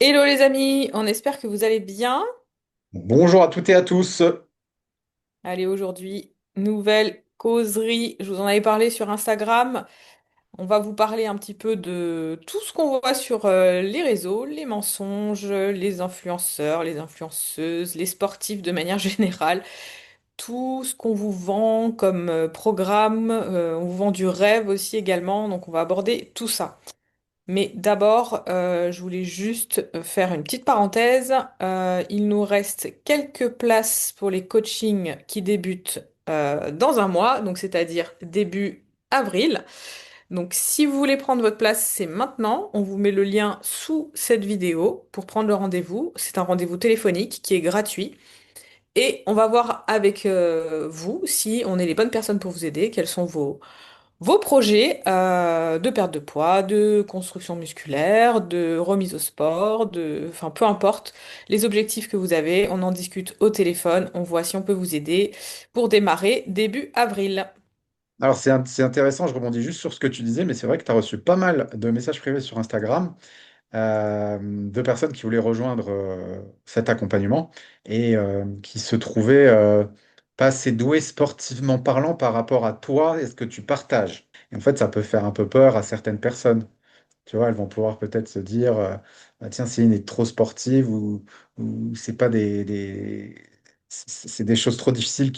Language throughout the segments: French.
Hello les amis, on espère que vous allez bien. Bonjour à toutes et à tous. Allez, aujourd'hui, nouvelle causerie. Je vous en avais parlé sur Instagram. On va vous parler un petit peu de tout ce qu'on voit sur les réseaux, les mensonges, les influenceurs, les influenceuses, les sportifs de manière générale. Tout ce qu'on vous vend comme programme. On vous vend du rêve aussi également. Donc on va aborder tout ça. Mais d'abord, je voulais juste faire une petite parenthèse. Il nous reste quelques places pour les coachings qui débutent dans un mois, donc c'est-à-dire début avril. Donc si vous voulez prendre votre place, c'est maintenant. On vous met le lien sous cette vidéo pour prendre le rendez-vous. C'est un rendez-vous téléphonique qui est gratuit. Et on va voir avec vous si on est les bonnes personnes pour vous aider, quels sont vos projets de perte de poids, de construction musculaire, de remise au sport, enfin peu importe les objectifs que vous avez, on en discute au téléphone, on voit si on peut vous aider pour démarrer début avril. Alors c'est intéressant, je rebondis juste sur ce que tu disais, mais c'est vrai que tu as reçu pas mal de messages privés sur Instagram de personnes qui voulaient rejoindre cet accompagnement et qui se trouvaient pas assez douées sportivement parlant par rapport à toi et ce que tu partages. Et en fait, ça peut faire un peu peur à certaines personnes. Tu vois, elles vont pouvoir peut-être se dire, ah, tiens, Céline est trop sportive ou c'est pas c'est des choses trop difficiles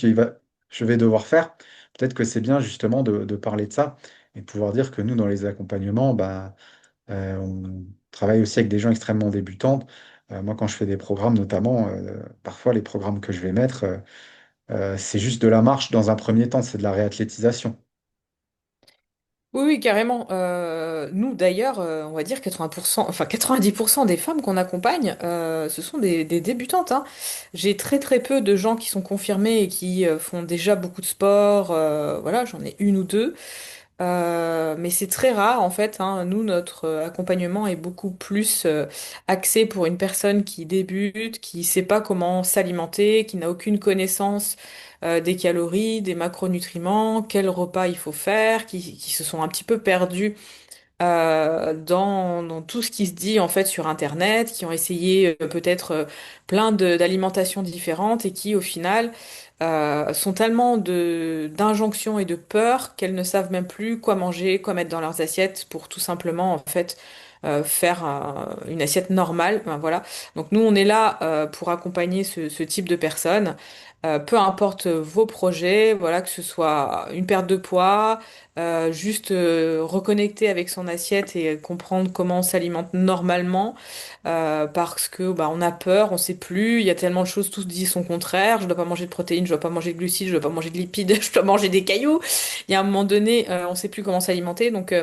je vais devoir faire. Peut-être que c'est bien justement de parler de ça et de pouvoir dire que nous, dans les accompagnements, bah, on travaille aussi avec des gens extrêmement débutantes. Moi, quand je fais des programmes, notamment, parfois les programmes que je vais mettre, c'est juste de la marche dans un premier temps, c'est de la réathlétisation. Oui, oui, carrément. Nous, d'ailleurs, on va dire 80%, enfin 90% des femmes qu'on accompagne, ce sont des débutantes, hein. J'ai très très peu de gens qui sont confirmés et qui font déjà beaucoup de sport. Voilà, j'en ai une ou deux. Mais c'est très rare en fait, hein. Nous, notre accompagnement est beaucoup plus axé pour une personne qui débute, qui sait pas comment s'alimenter, qui n'a aucune connaissance des calories, des macronutriments, quel repas il faut faire, qui se sont un petit peu perdus dans tout ce qui se dit en fait sur Internet, qui ont essayé peut-être plein d'alimentations différentes et qui au final sont tellement d'injonctions et de peurs qu'elles ne savent même plus quoi manger, quoi mettre dans leurs assiettes pour tout simplement en fait faire une assiette normale. Ben, voilà. Donc nous on est là pour accompagner ce type de personnes. Peu importe vos projets, voilà, que ce soit une perte de poids, juste reconnecter avec son assiette et comprendre comment on s'alimente normalement, parce que bah, on a peur, on sait plus, il y a tellement de choses, tous disent son contraire, je dois pas manger de protéines, je dois pas manger de glucides, je dois pas manger de lipides, je dois manger des cailloux. Il y a un moment donné, on sait plus comment s'alimenter, donc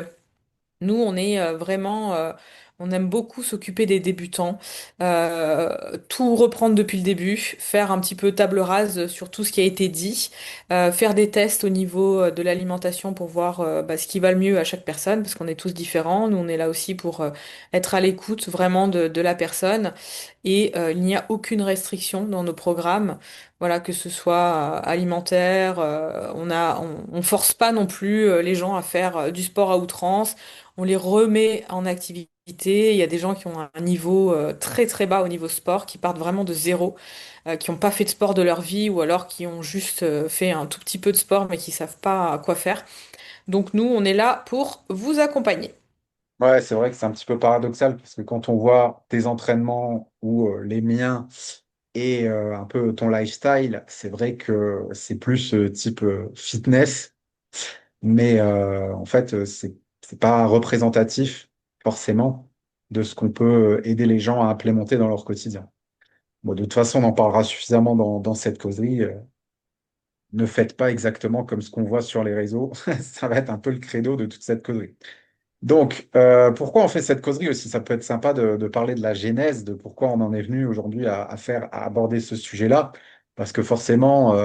nous, on est vraiment, on aime beaucoup s'occuper des débutants, tout reprendre depuis le début, faire un petit peu table rase sur tout ce qui a été dit, faire des tests au niveau de l'alimentation pour voir bah, ce qui va le mieux à chaque personne, parce qu'on est tous différents. Nous, on est là aussi pour être à l'écoute vraiment de la personne, et il n'y a aucune restriction dans nos programmes. Voilà, que ce soit alimentaire, on force pas non plus les gens à faire du sport à outrance, on les remet en activité. Il y a des gens qui ont un niveau très très bas au niveau sport, qui partent vraiment de zéro, qui n'ont pas fait de sport de leur vie ou alors qui ont juste fait un tout petit peu de sport mais qui savent pas quoi faire. Donc nous, on est là pour vous accompagner. Ouais, c'est vrai que c'est un petit peu paradoxal parce que quand on voit tes entraînements ou les miens et un peu ton lifestyle, c'est vrai que c'est plus type fitness, mais en fait, c'est pas représentatif forcément de ce qu'on peut aider les gens à implémenter dans leur quotidien. Bon, de toute façon, on en parlera suffisamment dans cette causerie. Ne faites pas exactement comme ce qu'on voit sur les réseaux. Ça va être un peu le credo de toute cette causerie. Donc, pourquoi on fait cette causerie aussi? Ça peut être sympa de parler de la genèse, de pourquoi on en est venu aujourd'hui à aborder ce sujet-là. Parce que forcément,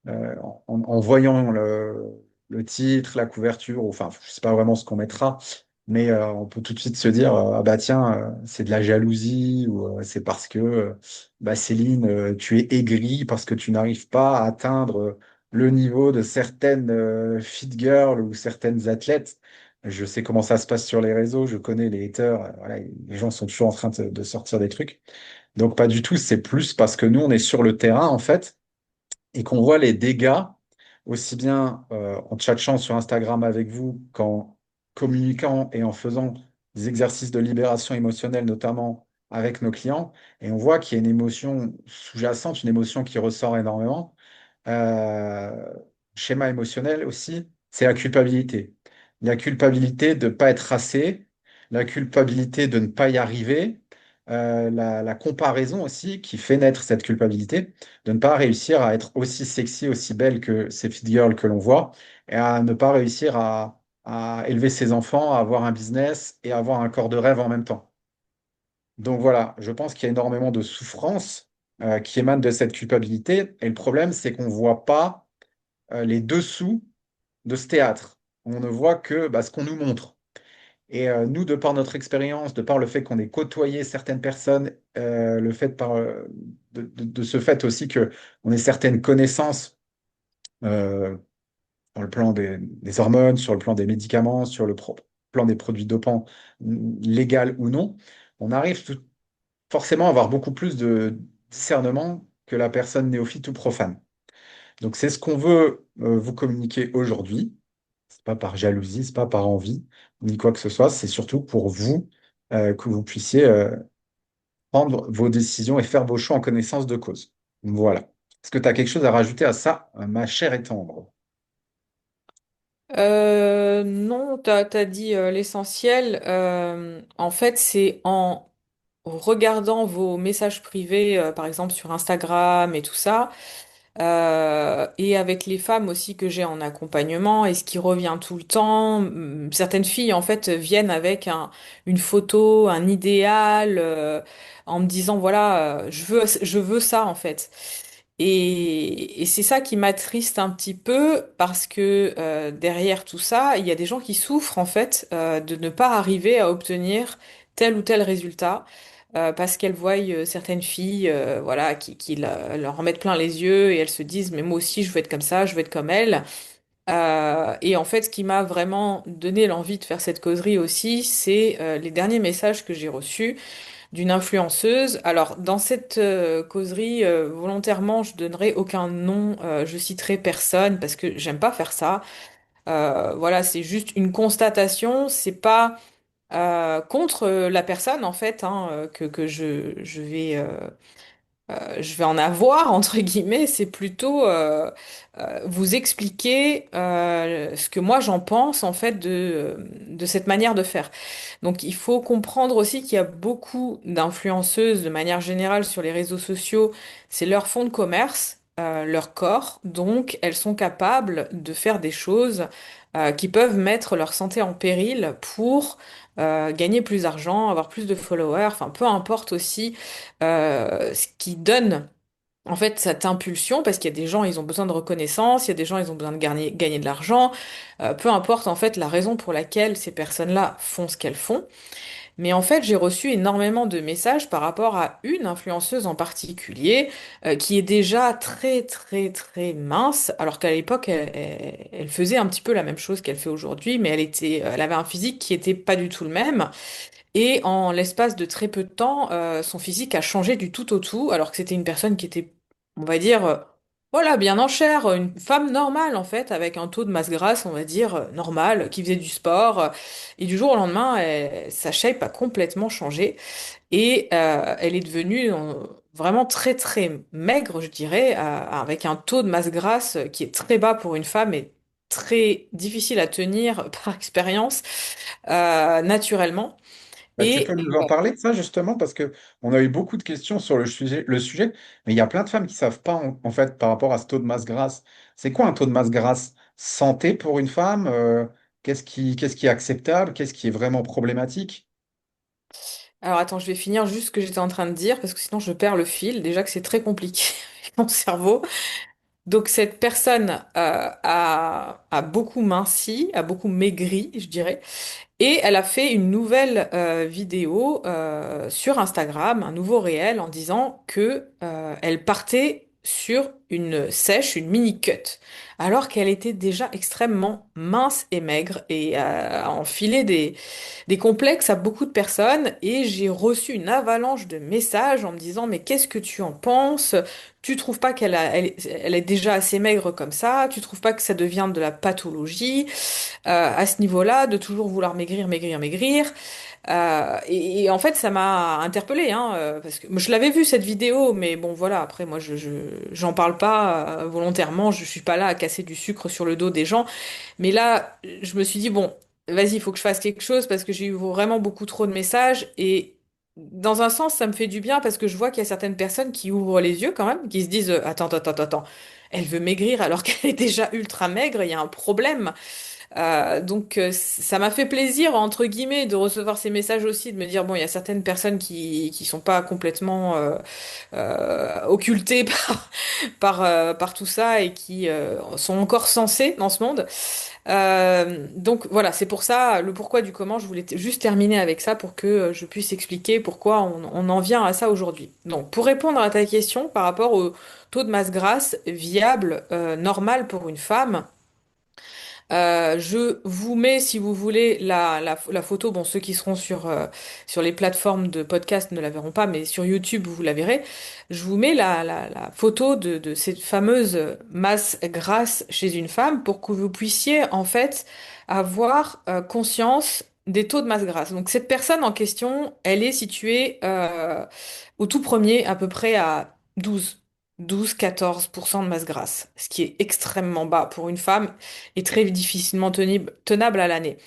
en voyant le titre, la couverture, ou enfin, je sais pas vraiment ce qu'on mettra, mais on peut tout de suite se dire, ah bah tiens, c'est de la jalousie, ou c'est parce que, bah Céline, tu es aigrie parce que tu n'arrives pas à atteindre le niveau de certaines fit girls ou certaines athlètes. Je sais comment ça se passe sur les réseaux, je connais les haters, voilà, les gens sont toujours en train de sortir des trucs. Donc pas du tout, c'est plus parce que nous, on est sur le terrain, en fait, et qu'on voit les dégâts, aussi bien en tchatchant sur Instagram avec vous qu'en communiquant et en faisant des exercices de libération émotionnelle, notamment avec nos clients. Et on voit qu'il y a une émotion sous-jacente, une émotion qui ressort énormément. Euh, Schéma émotionnel aussi, c'est la culpabilité. La culpabilité de ne pas être assez, la culpabilité de ne pas y arriver, la comparaison aussi qui fait naître cette culpabilité de ne pas réussir à être aussi sexy, aussi belle que ces fit girls que l'on voit, et à ne pas réussir à élever ses enfants, à avoir un business et à avoir un corps de rêve en même temps. Donc voilà, je pense qu'il y a énormément de souffrance qui émane de cette culpabilité. Et le problème, c'est qu'on ne voit pas les dessous de ce théâtre. On ne voit que bah, ce qu'on nous montre. Et nous, de par notre expérience, de par le fait qu'on ait côtoyé certaines personnes, le fait de ce fait aussi que on ait certaines connaissances euh, sur le plan des hormones, sur le plan des médicaments, sur le plan des produits dopants, légal ou non, on arrive forcément à avoir beaucoup plus de discernement que la personne néophyte ou profane. Donc c'est ce qu'on veut vous communiquer aujourd'hui. C'est pas par jalousie, c'est pas par envie, ni quoi que ce soit. C'est surtout pour vous que vous puissiez prendre vos décisions et faire vos choix en connaissance de cause. Voilà. Est-ce que tu as quelque chose à rajouter à ça, ma chère et tendre? Non, t'as dit l'essentiel. En fait, c'est en regardant vos messages privés, par exemple sur Instagram et tout ça, et avec les femmes aussi que j'ai en accompagnement, et ce qui revient tout le temps, certaines filles en fait viennent avec une photo, un idéal, en me disant voilà, je veux ça en fait. Et c'est ça qui m'attriste un petit peu parce que derrière tout ça, il y a des gens qui souffrent en fait de ne pas arriver à obtenir tel ou tel résultat parce qu'elles voient certaines filles voilà leur en mettent plein les yeux et elles se disent mais moi aussi je veux être comme ça, je veux être comme elle. Et en fait, ce qui m'a vraiment donné l'envie de faire cette causerie aussi, c'est les derniers messages que j'ai reçus d'une influenceuse. Alors, dans cette causerie, volontairement, je donnerai aucun nom, je citerai personne parce que j'aime pas faire ça. Voilà, c'est juste une constatation, c'est pas contre la personne en fait hein, que je vais en avoir, entre guillemets, c'est plutôt vous expliquer ce que moi j'en pense en fait de cette manière de faire. Donc il faut comprendre aussi qu'il y a beaucoup d'influenceuses de manière générale sur les réseaux sociaux, c'est leur fond de commerce, leur corps, donc elles sont capables de faire des choses qui peuvent mettre leur santé en péril pour gagner plus d'argent, avoir plus de followers, enfin peu importe aussi ce qui donne en fait cette impulsion, parce qu'il y a des gens, ils ont besoin de reconnaissance, il y a des gens, ils ont besoin de gagner de l'argent, peu importe en fait la raison pour laquelle ces personnes-là font ce qu'elles font. Mais en fait, j'ai reçu énormément de messages par rapport à une influenceuse en particulier, qui est déjà très très très mince, alors qu'à l'époque, elle faisait un petit peu la même chose qu'elle fait aujourd'hui, mais elle avait un physique qui était pas du tout le même. Et en l'espace de très peu de temps, son physique a changé du tout au tout, alors que c'était une personne qui était, on va dire, voilà, bien en chair, une femme normale en fait, avec un taux de masse grasse, on va dire, normal, qui faisait du sport. Et du jour au lendemain, sa shape a complètement changé et elle est devenue vraiment très très maigre, je dirais, avec un taux de masse grasse qui est très bas pour une femme et très difficile à tenir par expérience, naturellement. Bah, tu Et peux nous en parler de ça justement parce que on a eu beaucoup de questions sur le sujet, mais il y a plein de femmes qui savent pas en fait par rapport à ce taux de masse grasse. C'est quoi un taux de masse grasse santé pour une femme? Qu'est-ce qui est acceptable? Qu'est-ce qui est vraiment problématique? alors attends, je vais finir juste ce que j'étais en train de dire parce que sinon je perds le fil. Déjà que c'est très compliqué avec mon cerveau. Donc cette personne a beaucoup minci, a beaucoup maigri, je dirais. Et elle a fait une nouvelle vidéo sur Instagram, un nouveau réel, en disant que elle partait sur une sèche, une mini cut, alors qu'elle était déjà extrêmement mince et maigre et a enfilé des complexes à beaucoup de personnes. Et j'ai reçu une avalanche de messages en me disant, mais qu'est-ce que tu en penses? Tu trouves pas elle est déjà assez maigre comme ça? Tu trouves pas que ça devient de la pathologie à ce niveau-là, de toujours vouloir maigrir, maigrir, maigrir? Et en fait, ça m'a interpellée, hein, parce que moi, je l'avais vu cette vidéo, mais bon, voilà. Après, moi, j'en parle pas volontairement. Je suis pas là à casser du sucre sur le dos des gens. Mais là, je me suis dit bon, vas-y, il faut que je fasse quelque chose parce que j'ai eu vraiment beaucoup trop de messages et dans un sens, ça me fait du bien parce que je vois qu'il y a certaines personnes qui ouvrent les yeux quand même, qui se disent attends, attends, attends, attends, elle veut maigrir alors qu'elle est déjà ultra maigre. Il y a un problème. Donc ça m'a fait plaisir entre guillemets de recevoir ces messages aussi, de me dire bon il y a certaines personnes qui sont pas complètement occultées par tout ça et qui sont encore sensées dans ce monde. Donc voilà, c'est pour ça le pourquoi du comment. Je voulais juste terminer avec ça pour que je puisse expliquer pourquoi on en vient à ça aujourd'hui. Donc pour répondre à ta question par rapport au taux de masse grasse viable normal pour une femme. Je vous mets, si vous voulez, la photo. Bon, ceux qui seront sur les plateformes de podcast ne la verront pas, mais sur YouTube, vous la verrez. Je vous mets la photo de cette fameuse masse grasse chez une femme pour que vous puissiez, en fait, avoir conscience des taux de masse grasse. Donc, cette personne en question, elle est située au tout premier, à peu près à 12-14% de masse grasse, ce qui est extrêmement bas pour une femme et très difficilement tenable à l'année.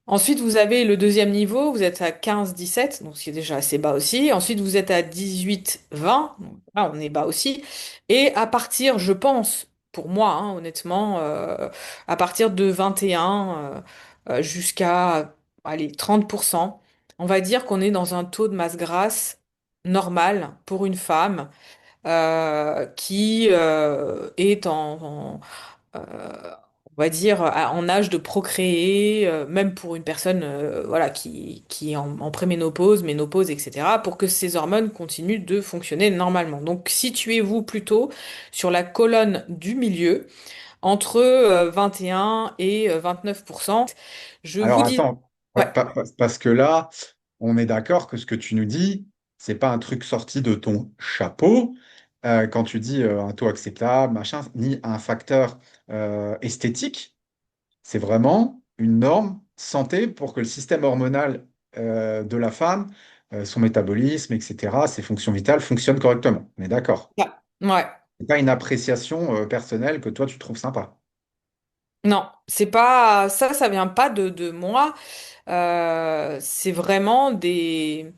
Ensuite, vous avez le deuxième niveau, vous êtes à 15-17, donc ce qui est déjà assez bas aussi. Ensuite, vous êtes à 18-20, donc là, on est bas aussi. Et à partir, je pense, pour moi, hein, honnêtement, à partir de 21 jusqu'à, allez, 30%, on va dire qu'on est dans un taux de masse grasse normal pour une femme qui est euh, on va dire, en âge de procréer, même pour une personne voilà, qui est en préménopause, ménopause, etc., pour que ces hormones continuent de fonctionner normalement. Donc, situez-vous plutôt sur la colonne du milieu, entre 21 et 29%. Je vous Alors dis... attends, Ouais. parce que là, on est d'accord que ce que tu nous dis, c'est pas un truc sorti de ton chapeau quand tu dis un taux acceptable, machin, ni un facteur esthétique. C'est vraiment une norme santé pour que le système hormonal de la femme, son métabolisme, etc., ses fonctions vitales fonctionnent correctement. On est d'accord. Ouais. Ouais. C'est pas une appréciation personnelle que toi tu trouves sympa. Non, c'est pas ça, ça vient pas de moi. C'est vraiment des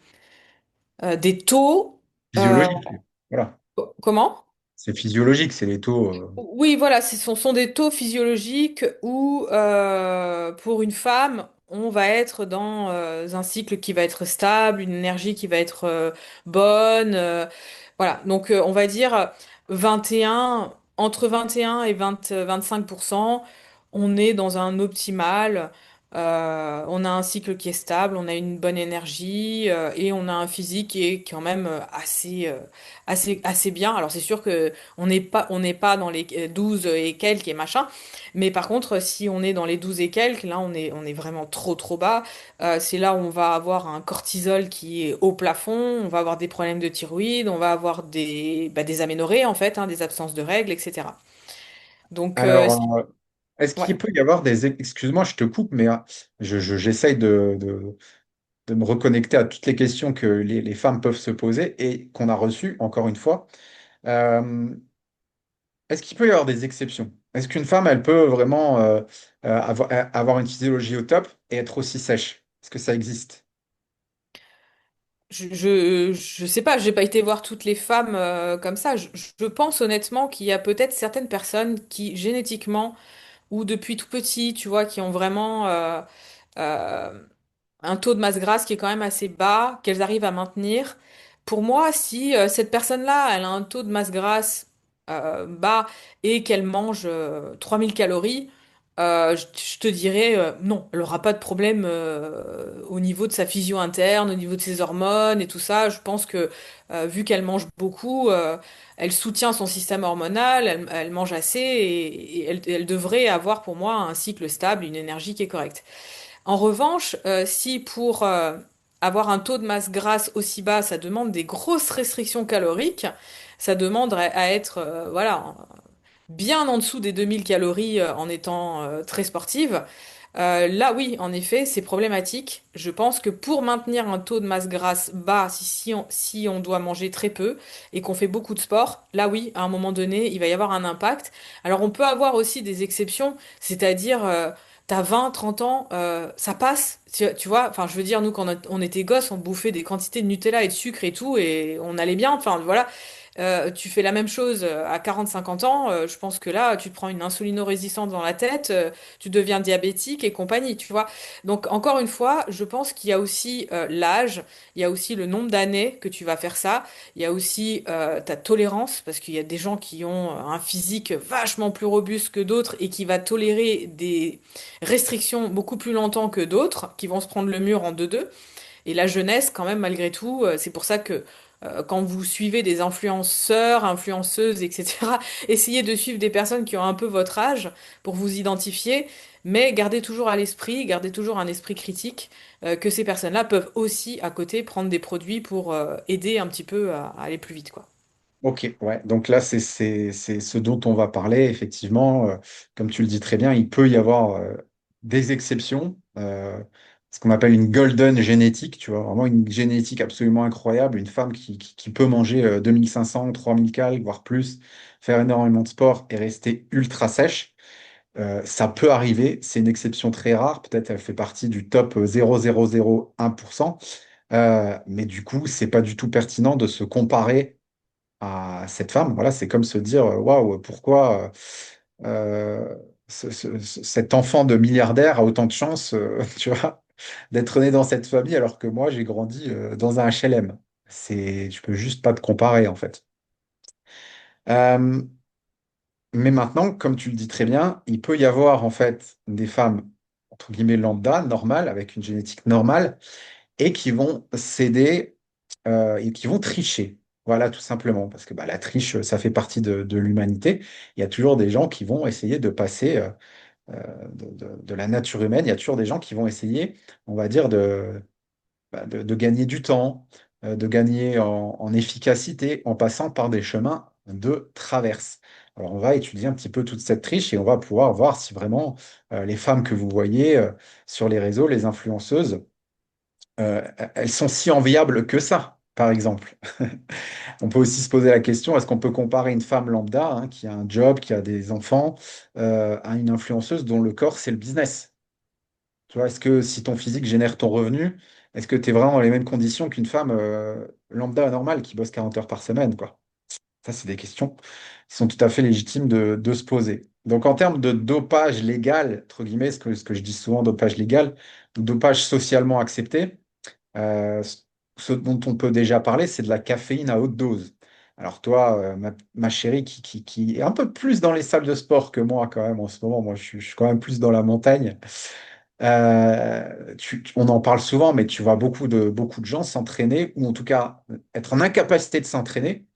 taux. euh, Physiologique. Voilà. Comment? C'est physiologique, c'est les taux. Oui, voilà, sont des taux physiologiques où pour une femme, on va être dans un cycle qui va être stable, une énergie qui va être bonne. Voilà, donc on va dire 21, entre 21 et 20, 25%, on est dans un optimal. On a un cycle qui est stable, on a une bonne énergie et on a un physique qui est quand même assez bien. Alors c'est sûr que on n'est pas dans les 12 et quelques et machin. Mais par contre, si on est dans les 12 et quelques, là, on est vraiment trop, trop bas. C'est là où on va avoir un cortisol qui est au plafond, on va avoir des problèmes de thyroïde, on va avoir des aménorrhées, en fait, hein, des absences de règles, etc. Donc, Alors, est-ce ouais. qu'il peut y avoir des... Excuse-moi, je te coupe, mais j'essaye de me reconnecter à toutes les questions que les femmes peuvent se poser et qu'on a reçues, encore une fois. Euh, Est-ce qu'il peut y avoir des exceptions? Est-ce qu'une femme, elle peut vraiment avoir une physiologie au top et être aussi sèche? Est-ce que ça existe? Je sais pas, j'ai pas été voir toutes les femmes comme ça. Je pense honnêtement qu'il y a peut-être certaines personnes qui, génétiquement, ou depuis tout petit, tu vois, qui ont vraiment euh, un taux de masse grasse qui est quand même assez bas, qu'elles arrivent à maintenir. Pour moi, si cette personne-là, elle a un taux de masse grasse bas et qu'elle mange 3000 calories, je te dirais non, elle aura pas de problème au niveau de sa physio interne, au niveau de ses hormones et tout ça. Je pense que vu qu'elle mange beaucoup, elle soutient son système hormonal, elle mange assez et elle devrait avoir pour moi un cycle stable, une énergie qui est correcte. En revanche, si pour avoir un taux de masse grasse aussi bas, ça demande des grosses restrictions caloriques, ça demande à être voilà bien en dessous des 2000 calories en étant très sportive. Là, oui, en effet, c'est problématique. Je pense que pour maintenir un taux de masse grasse bas, si on doit manger très peu et qu'on fait beaucoup de sport, là, oui, à un moment donné, il va y avoir un impact. Alors, on peut avoir aussi des exceptions, c'est-à-dire, t'as 20, 30 ans, ça passe. Tu vois, enfin, je veux dire, nous, quand on était gosses, on bouffait des quantités de Nutella et de sucre et tout, et on allait bien. Enfin, voilà. Tu fais la même chose à 40-50 ans, je pense que là, tu te prends une insulino-résistance dans la tête, tu deviens diabétique et compagnie, tu vois. Donc, encore une fois, je pense qu'il y a aussi l'âge, il y a aussi le nombre d'années que tu vas faire ça, il y a aussi ta tolérance, parce qu'il y a des gens qui ont un physique vachement plus robuste que d'autres et qui va tolérer des restrictions beaucoup plus longtemps que d'autres, qui vont se prendre le mur en deux-deux. Et la jeunesse, quand même, malgré tout, c'est pour ça que quand vous suivez des influenceurs, influenceuses, etc., essayez de suivre des personnes qui ont un peu votre âge pour vous identifier, mais gardez toujours à l'esprit, gardez toujours un esprit critique, que ces personnes-là peuvent aussi, à côté, prendre des produits pour aider un petit peu à aller plus vite, quoi. Ok, ouais. Donc là, c'est ce dont on va parler, effectivement. Comme tu le dis très bien, il peut y avoir des exceptions, ce qu'on appelle une golden génétique, tu vois, vraiment une génétique absolument incroyable, une femme qui peut manger 2500, 3000 calories, voire plus, faire énormément de sport et rester ultra sèche. Ça peut arriver, c'est une exception très rare, peut-être elle fait partie du top 0,001%, mais du coup, c'est pas du tout pertinent de se comparer à cette femme. Voilà, c'est comme se dire, waouh, pourquoi cet enfant de milliardaire a autant de chance, tu vois, d'être né dans cette famille alors que moi, j'ai grandi dans un HLM. Tu peux juste pas te comparer, en fait. Euh, mais maintenant, comme tu le dis très bien, il peut y avoir, en fait, des femmes, entre guillemets, lambda, normales, avec une génétique normale, et qui vont céder et qui vont tricher. Voilà, tout simplement, parce que bah, la triche, ça fait partie de l'humanité. Il y a toujours des gens qui vont essayer de passer de la nature humaine. Il y a toujours des gens qui vont essayer, on va dire, de gagner du temps, de gagner en efficacité en passant par des chemins de traverse. Alors, on va étudier un petit peu toute cette triche et on va pouvoir voir si vraiment les femmes que vous voyez sur les réseaux, les influenceuses, elles sont si enviables que ça, par exemple. On peut aussi se poser la question, est-ce qu'on peut comparer une femme lambda, hein, qui a un job, qui a des enfants, à une influenceuse dont le corps, c'est le business? Tu vois, est-ce que si ton physique génère ton revenu, est-ce que tu es vraiment dans les mêmes conditions qu'une femme lambda normale qui bosse 40 heures par semaine, quoi? Ça, c'est des questions qui sont tout à fait légitimes de se poser. Donc, en termes de dopage légal, entre guillemets, ce que je dis souvent, dopage légal, ou dopage socialement accepté, euh, ce dont on peut déjà parler, c'est de la caféine à haute dose. Alors toi, ma chérie, qui est un peu plus dans les salles de sport que moi quand même en ce moment, moi je suis quand même plus dans la montagne. On en parle souvent, mais tu vois beaucoup de gens s'entraîner, ou en tout cas être en incapacité de s'entraîner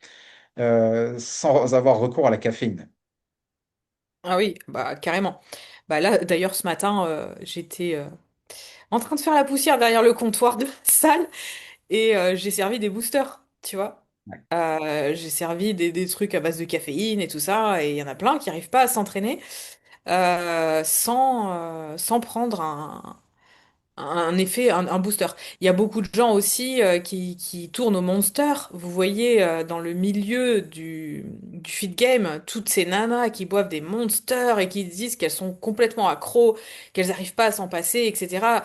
sans avoir recours à la caféine. Ah oui, bah carrément. Bah là, d'ailleurs, ce matin, j'étais en train de faire la poussière derrière le comptoir de la salle. Et j'ai servi des boosters, tu vois. Ouais. J'ai servi des trucs à base de caféine et tout ça, et il y en a plein qui n'arrivent pas à s'entraîner sans prendre un effet, un booster. Il y a beaucoup de gens aussi qui tournent au Monster. Vous voyez dans le milieu du feed game, toutes ces nanas qui boivent des Monsters et qui disent qu'elles sont complètement accros, qu'elles n'arrivent pas à s'en passer, etc.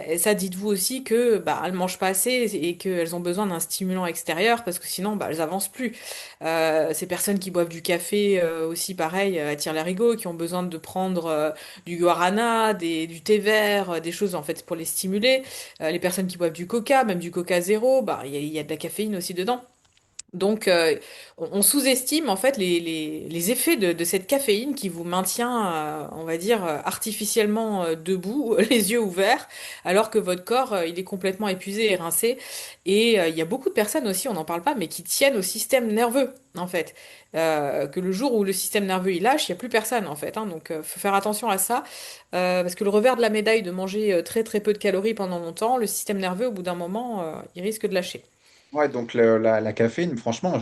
Et ça, dites-vous aussi que bah, elles mangent pas assez et qu'elles ont besoin d'un stimulant extérieur parce que sinon, bah, elles avancent plus. Ces personnes qui boivent du café aussi, pareil, attirent l'arigot, qui ont besoin de prendre du guarana, du thé vert, des choses en fait pour les stimuler. Les personnes qui boivent du coca, même du coca zéro, bah il y a de la caféine aussi dedans. Donc, on sous-estime en fait les effets de cette caféine qui vous maintient, on va dire, artificiellement debout, les yeux ouverts, alors que votre corps, il est complètement épuisé et rincé. Et il y a beaucoup de personnes aussi, on n'en parle pas, mais qui tiennent au système nerveux, en fait. Que le jour où le système nerveux il lâche, il n'y a plus personne, en fait. Hein. Donc, faut faire attention à ça, parce que le revers de la médaille de manger très très peu de calories pendant longtemps, le système nerveux, au bout d'un moment, il risque de lâcher. Ouais, donc la caféine, franchement,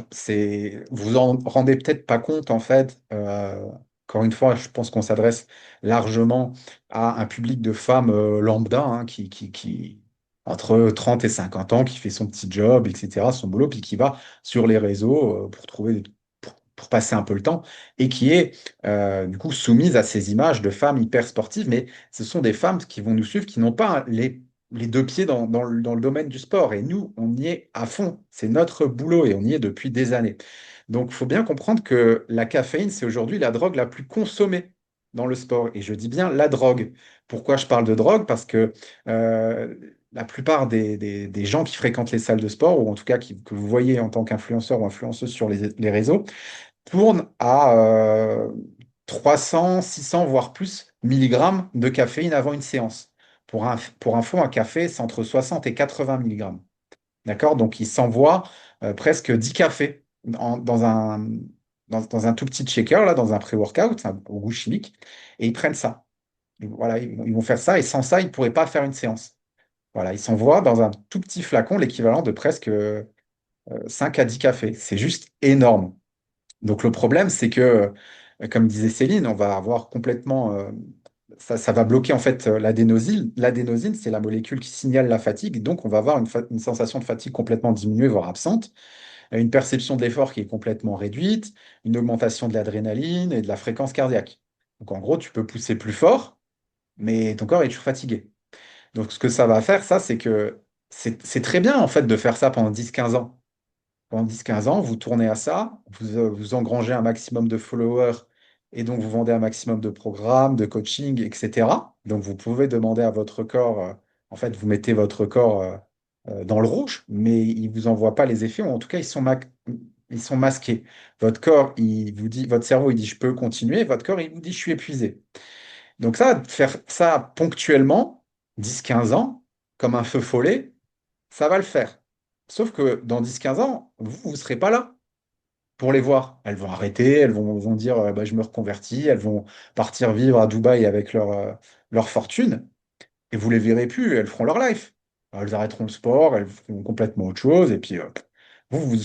vous en rendez peut-être pas compte en fait. Encore une fois, je pense qu'on s'adresse largement à un public de femmes lambda hein, qui entre 30 et 50 ans, qui fait son petit job, etc., son boulot, puis qui va sur les réseaux pour pour passer un peu le temps et qui est du coup soumise à ces images de femmes hyper sportives, mais ce sont des femmes qui vont nous suivre, qui n'ont pas les deux pieds dans le domaine du sport. Et nous, on y est à fond. C'est notre boulot et on y est depuis des années. Donc, il faut bien comprendre que la caféine, c'est aujourd'hui la drogue la plus consommée dans le sport. Et je dis bien la drogue. Pourquoi je parle de drogue? Parce que euh, la plupart des gens qui fréquentent les salles de sport, ou en tout cas que vous voyez en tant qu'influenceur ou influenceuse sur les réseaux, tournent à 300, 600, voire plus milligrammes de caféine avant une séance. Pour info, un café, c'est entre 60 et 80 milligrammes. D'accord? Donc, ils s'envoient presque 10 cafés dans un tout petit shaker, là, dans un pré-workout, au goût chimique, et ils prennent ça. Et voilà, ils vont faire ça, et sans ça, ils ne pourraient pas faire une séance. Voilà, ils s'envoient dans un tout petit flacon l'équivalent de presque 5 à 10 cafés. C'est juste énorme. Donc le problème, c'est que, comme disait Céline, on va avoir complètement, ça va bloquer en fait l'adénosine. L'adénosine, c'est la molécule qui signale la fatigue, donc on va avoir une sensation de fatigue complètement diminuée, voire absente, une perception de l'effort qui est complètement réduite, une augmentation de l'adrénaline et de la fréquence cardiaque. Donc en gros, tu peux pousser plus fort, mais ton corps est toujours fatigué. Donc ce que ça va faire, ça, c'est que c'est très bien en fait de faire ça pendant 10 15 ans. Pendant 10 15 ans, vous tournez à ça, vous engrangez un maximum de followers et donc vous vendez un maximum de programmes, de coaching, etc. Donc vous pouvez demander à votre corps, en fait, vous mettez votre corps dans le rouge, mais il ne vous envoie pas les effets, ou en tout cas, ils sont masqués. Votre corps, il vous dit, votre cerveau, il dit, je peux continuer, votre corps, il vous dit, je suis épuisé. Donc ça, faire ça ponctuellement, 10 15 ans, comme un feu follet, ça va le faire. Sauf que dans 10 15 ans, vous ne serez pas là pour les voir. Elles vont arrêter, vont dire bah, je me reconvertis, elles vont partir vivre à Dubaï avec leur fortune, et vous les verrez plus, elles feront leur life. Elles arrêteront le sport, elles feront complètement autre chose, et puis vous vous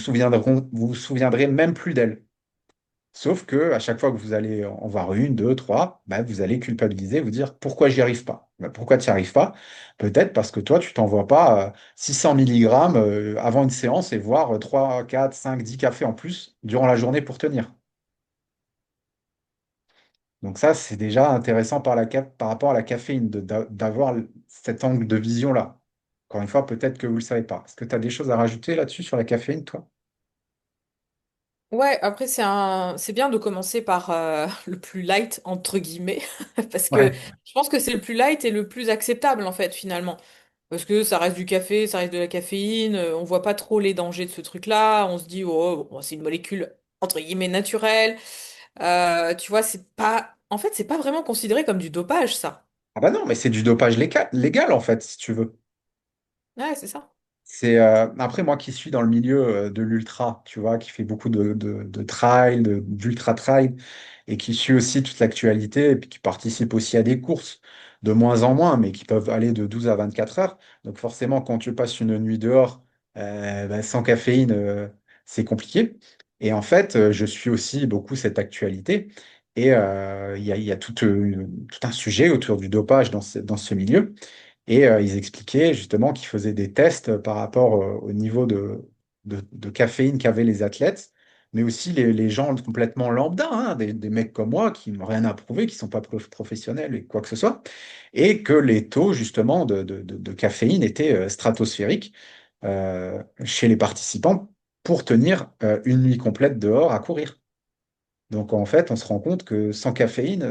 souviendrez même plus d'elles. Sauf que à chaque fois que vous allez en voir une, deux, trois, bah, vous allez culpabiliser, vous dire pourquoi j'y arrive pas. Bah, pourquoi tu n'y arrives pas? Peut-être parce que toi, tu t'envoies pas 600 milligrammes avant une séance et voir 3, 4, 5, 10 cafés en plus durant la journée pour tenir. Donc ça, c'est déjà intéressant par rapport à la caféine, d'avoir cet angle de vision-là. Encore une fois, peut-être que vous ne le savez pas. Est-ce que tu as des choses à rajouter là-dessus sur la caféine, toi? Ouais, après c'est bien de commencer par le plus light entre guillemets parce que Ouais. je pense que c'est le plus light et le plus acceptable en fait finalement parce que ça reste du café, ça reste de la caféine, on voit pas trop les dangers de ce truc-là, on se dit oh bon, c'est une molécule entre guillemets naturelle. Tu vois, c'est pas en fait c'est pas vraiment considéré comme du dopage ça. Ah bah non, mais c'est du dopage légal, en fait, si tu veux. Ouais, c'est ça. C'est après moi qui suis dans le milieu de l'ultra, tu vois, qui fait beaucoup de trail, d'ultra trail, et qui suit aussi toute l'actualité, et puis qui participe aussi à des courses de moins en moins, mais qui peuvent aller de 12 à 24 heures. Donc forcément, quand tu passes une nuit dehors bah, sans caféine, c'est compliqué. Et en fait, je suis aussi beaucoup cette actualité. Et il y a tout un sujet autour du dopage dans ce milieu. Et ils expliquaient justement qu'ils faisaient des tests par rapport au niveau de caféine qu'avaient les athlètes, mais aussi les gens complètement lambda, hein, des mecs comme moi qui n'ont rien à prouver, qui ne sont pas professionnels et quoi que ce soit, et que les taux justement de caféine étaient stratosphériques chez les participants pour tenir une nuit complète dehors à courir. Donc en fait, on se rend compte que sans caféine,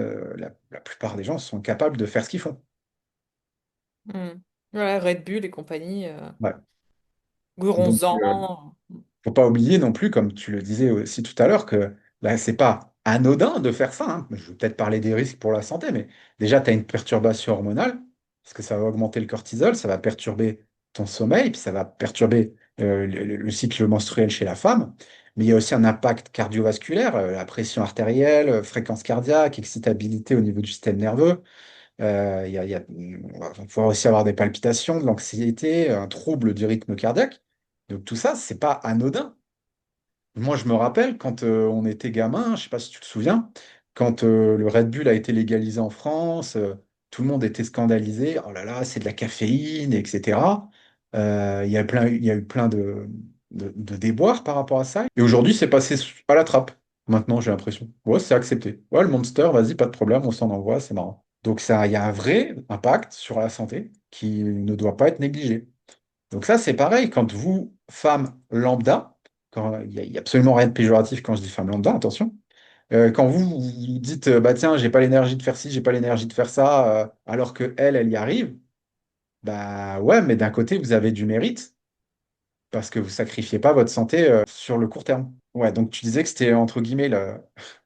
la plupart des gens sont capables de faire ce qu'ils font. Hmm. Ouais, Red Bull et compagnie, Ouais. Donc, Guronzan. faut pas oublier non plus, comme tu le disais aussi tout à l'heure, que là, c'est pas anodin de faire ça, hein. Je vais peut-être parler des risques pour la santé, mais déjà, tu as une perturbation hormonale, parce que ça va augmenter le cortisol, ça va perturber ton sommeil, puis ça va perturber le cycle menstruel chez la femme. Mais il y a aussi un impact cardiovasculaire, la pression artérielle, fréquence cardiaque, excitabilité au niveau du système nerveux. On va pouvoir aussi avoir des palpitations, de l'anxiété, un trouble du rythme cardiaque. Donc tout ça, c'est pas anodin. Moi, je me rappelle quand on était gamin, je sais pas si tu te souviens, quand le Red Bull a été légalisé en France, tout le monde était scandalisé. Oh là là, c'est de la caféine, etc. Il y a eu plein de déboires par rapport à ça. Et aujourd'hui, c'est passé à la trappe. Maintenant, j'ai l'impression. Ouais, c'est accepté. Ouais, le Monster, vas-y, pas de problème, on s'en envoie, c'est marrant. Donc ça, il y a un vrai impact sur la santé qui ne doit pas être négligé. Donc ça, c'est pareil, quand vous, femme lambda, il y a absolument rien de péjoratif quand je dis femme lambda, attention, quand vous dites, bah tiens, j'ai pas l'énergie de faire ci, j'ai pas l'énergie de faire ça, alors que elle y arrive, bah ouais, mais d'un côté, vous avez du mérite, parce que vous sacrifiez pas votre santé, sur le court terme. Ouais, donc tu disais que c'était, entre guillemets,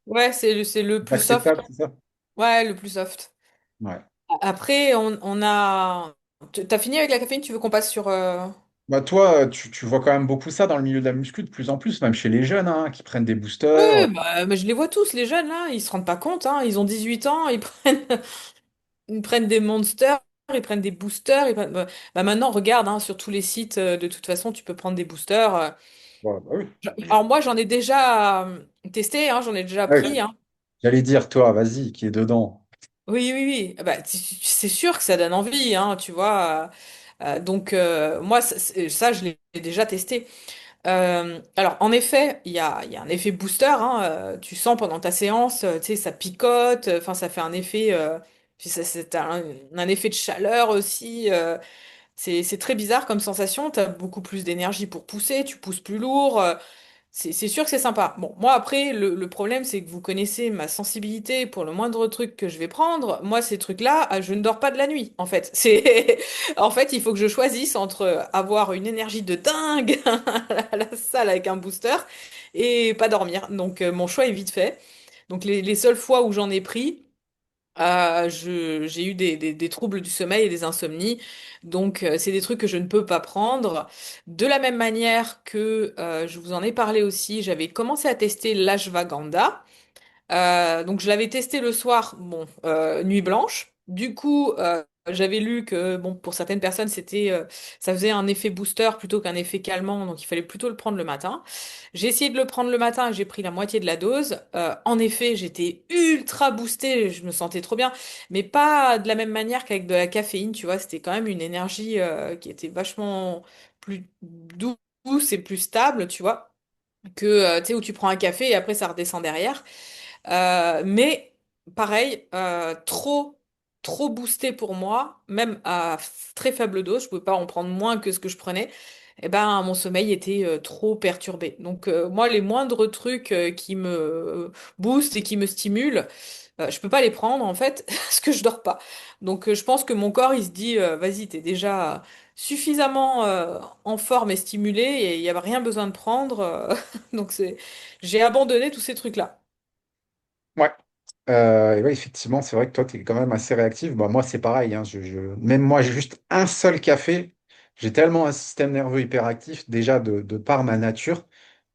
Ouais, c'est le plus soft. acceptable, c'est ça? Ouais, le plus soft. Ouais. Après, on a... T'as fini avec la caféine, tu veux qu'on passe sur... Bah toi, tu vois quand même beaucoup ça dans le milieu de la muscu de plus en plus, même chez les jeunes, hein, qui prennent des boosters. Ouais, bah, mais je les vois tous, les jeunes, là, ils se rendent pas compte, hein, ils ont 18 ans, ils prennent des monsters, ils prennent des boosters, bah, maintenant, regarde, hein, sur tous les sites, de toute façon, tu peux prendre des boosters. Ouais, bah oui. Alors moi, j'en ai déjà testé, hein, j'en ai déjà Ouais, pris, hein. j'allais dire, toi, vas-y, qui est dedans. Oui, oui, oui. Ah bah, c'est sûr que ça donne envie, hein, tu vois. Donc, moi, ça, je l'ai déjà testé. Alors, en effet, il y a un effet booster, hein, tu sens pendant ta séance, tu sais, ça picote, enfin, ça fait un effet, puis c'est un effet de chaleur aussi. C'est très bizarre comme sensation. Tu as beaucoup plus d'énergie pour pousser, tu pousses plus lourd. C'est sûr que c'est sympa. Bon, moi après, le problème, c'est que vous connaissez ma sensibilité pour le moindre truc que je vais prendre. Moi, ces trucs-là, je ne dors pas de la nuit, en fait. En fait, il faut que je choisisse entre avoir une énergie de dingue à la salle avec un booster et pas dormir. Donc, mon choix est vite fait. Donc, les seules fois où j'en ai pris, j'ai eu des troubles du sommeil et des insomnies. Donc, c'est des trucs que je ne peux pas prendre. De la même manière que je vous en ai parlé aussi, j'avais commencé à tester l'ashwagandha. Donc je l'avais testé le soir, bon, nuit blanche. Du coup, j'avais lu que bon, pour certaines personnes, ça faisait un effet booster plutôt qu'un effet calmant, donc il fallait plutôt le prendre le matin. J'ai essayé de le prendre le matin et j'ai pris la moitié de la dose. En effet, j'étais ultra boostée, je me sentais trop bien, mais pas de la même manière qu'avec de la caféine, tu vois. C'était quand même une énergie qui était vachement plus douce et plus stable, tu vois, que tu sais où tu prends un café et après ça redescend derrière. Mais pareil, trop boosté pour moi, même à très faible dose, je pouvais pas en prendre moins que ce que je prenais. Et ben, mon sommeil était trop perturbé. Donc moi, les moindres trucs qui me boostent et qui me stimulent, je peux pas les prendre en fait, parce que je dors pas. Donc je pense que mon corps, il se dit, vas-y, t'es déjà suffisamment en forme et stimulé et il y a rien besoin de prendre. Donc j'ai abandonné tous ces trucs-là. Ouais. Et ouais, effectivement, c'est vrai que toi, tu es quand même assez réactif. Bah, moi, c'est pareil, hein. Même moi, j'ai juste un seul café. J'ai tellement un système nerveux hyperactif, déjà de par ma nature.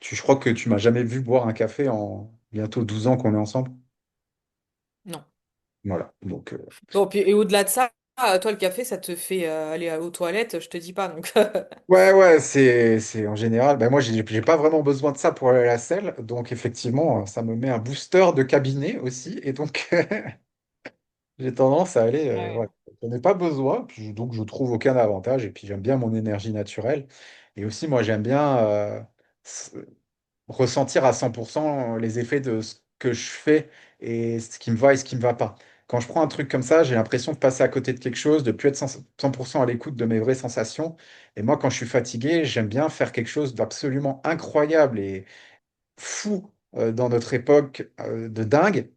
Je crois que tu m'as jamais vu boire un café en bientôt 12 ans qu'on est ensemble. Non. Voilà. Donc, Bon, puis, et au-delà de ça, toi, le café, ça te fait aller aux toilettes, je te dis pas. Donc, ouais, ouais, c'est en général. Ben moi, j'ai pas vraiment besoin de ça pour aller à la selle. Donc, effectivement, ça me met un booster de cabinet aussi. Et donc, j'ai tendance à aller. Ouais. Ouais. J'en ai pas besoin, puis donc je trouve aucun avantage. Et puis j'aime bien mon énergie naturelle. Et aussi, moi, j'aime bien s- ressentir à 100% les effets de ce que je fais et ce qui me va et ce qui me va pas. Quand je prends un truc comme ça, j'ai l'impression de passer à côté de quelque chose, de plus être 100% à l'écoute de mes vraies sensations. Et moi, quand je suis fatigué, j'aime bien faire quelque chose d'absolument incroyable et fou dans notre époque de dingue.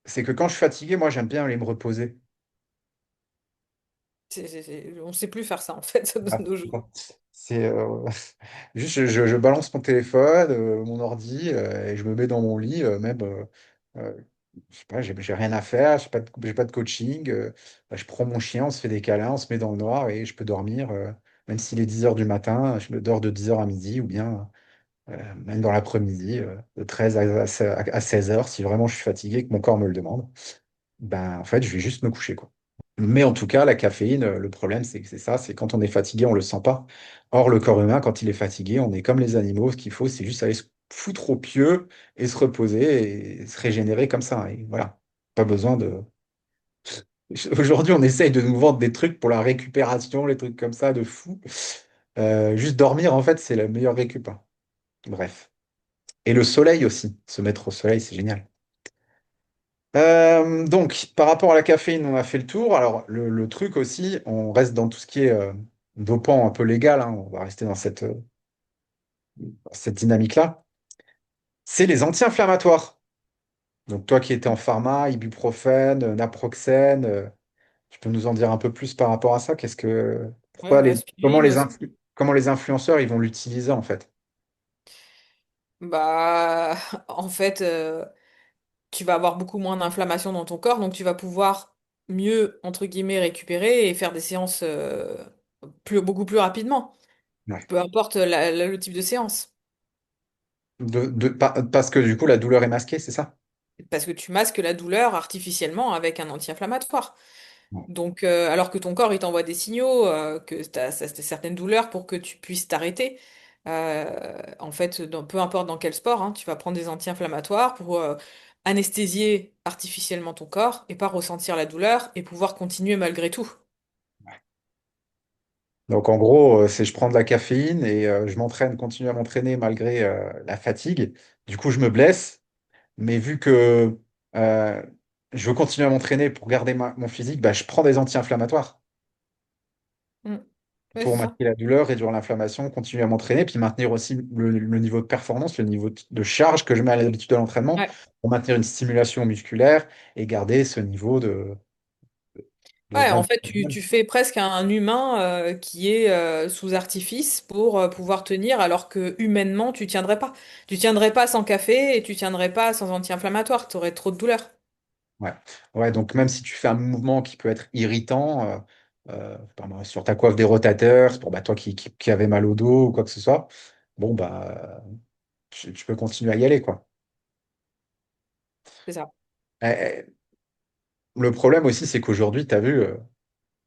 C'est que quand je suis fatigué, moi, j'aime bien aller me reposer. On sait plus faire ça, en fait, de Ah, nos jours. C'est juste, je balance mon téléphone, mon ordi, et je me mets dans mon lit, même, euh, je sais pas, j'ai rien à faire, j'ai pas de coaching. Bah, je prends mon chien, on se fait des câlins, on se met dans le noir et je peux dormir, même s'il est 10 heures du matin, je me dors de 10 heures à midi ou bien même dans l'après-midi, de 13 à 16 heures, si vraiment je suis fatigué et que mon corps me le demande. Ben, en fait, je vais juste me coucher, quoi. Mais en tout cas, la caféine, le problème, c'est que c'est ça, c'est quand on est fatigué, on le sent pas. Or, le corps humain, quand il est fatigué, on est comme les animaux. Ce qu'il faut, c'est juste aller se foutre au pieu et se reposer et se régénérer comme ça. Et voilà. Pas besoin de. Aujourd'hui, on essaye de nous vendre des trucs pour la récupération, les trucs comme ça, de fou. Juste dormir, en fait, c'est la meilleure récup, hein. Bref. Et le soleil aussi. Se mettre au soleil, c'est génial. Donc, par rapport à la caféine, on a fait le tour. Alors, le truc aussi, on reste dans tout ce qui est dopant un peu légal, hein, on va rester dans cette dynamique-là. C'est les anti-inflammatoires. Donc, toi qui étais en pharma, ibuprofène, naproxène, tu peux nous en dire un peu plus par rapport à ça? Ouais, aspirine aussi. Comment les influenceurs ils vont l'utiliser en fait? Bah, en fait, tu vas avoir beaucoup moins d'inflammation dans ton corps, donc tu vas pouvoir mieux, entre guillemets, récupérer et faire des séances beaucoup plus rapidement, Ouais. peu importe le type de séance. Parce que du coup, la douleur est masquée, c'est ça? Parce que tu masques la douleur artificiellement avec un anti-inflammatoire. Ouais. Donc, alors que ton corps, il t'envoie des signaux, que tu as certaines douleurs pour que tu puisses t'arrêter. En fait, peu importe dans quel sport, hein, tu vas prendre des anti-inflammatoires pour anesthésier artificiellement ton corps et pas ressentir la douleur et pouvoir continuer malgré tout. Donc en gros, c'est je prends de la caféine et je m'entraîne, continue à m'entraîner malgré la fatigue. Du coup, je me blesse, mais vu que euh, je veux continuer à m'entraîner pour garder mon physique, bah, je prends des anti-inflammatoires Mm. Ouais, pour c'est ça. masquer la douleur, réduire l'inflammation, continuer à m'entraîner, puis maintenir aussi le niveau de performance, le niveau de charge que je mets à l'habitude de l'entraînement, Ouais. pour maintenir une stimulation musculaire et garder ce niveau Ouais, en fait, d'adrénaline. tu fais presque un humain qui est sous artifice pour pouvoir tenir, alors que humainement, tu tiendrais pas. Tu tiendrais pas sans café et tu tiendrais pas sans anti-inflammatoire. Tu aurais trop de douleur. Ouais. Ouais, donc même si tu fais un mouvement qui peut être irritant, par exemple, sur ta coiffe des rotateurs, c'est pour bah, toi qui avais mal au dos ou quoi que ce soit, bon, bah, tu peux continuer à y aller, quoi. C'est ça. Eh, le problème aussi, c'est qu'aujourd'hui, tu as vu,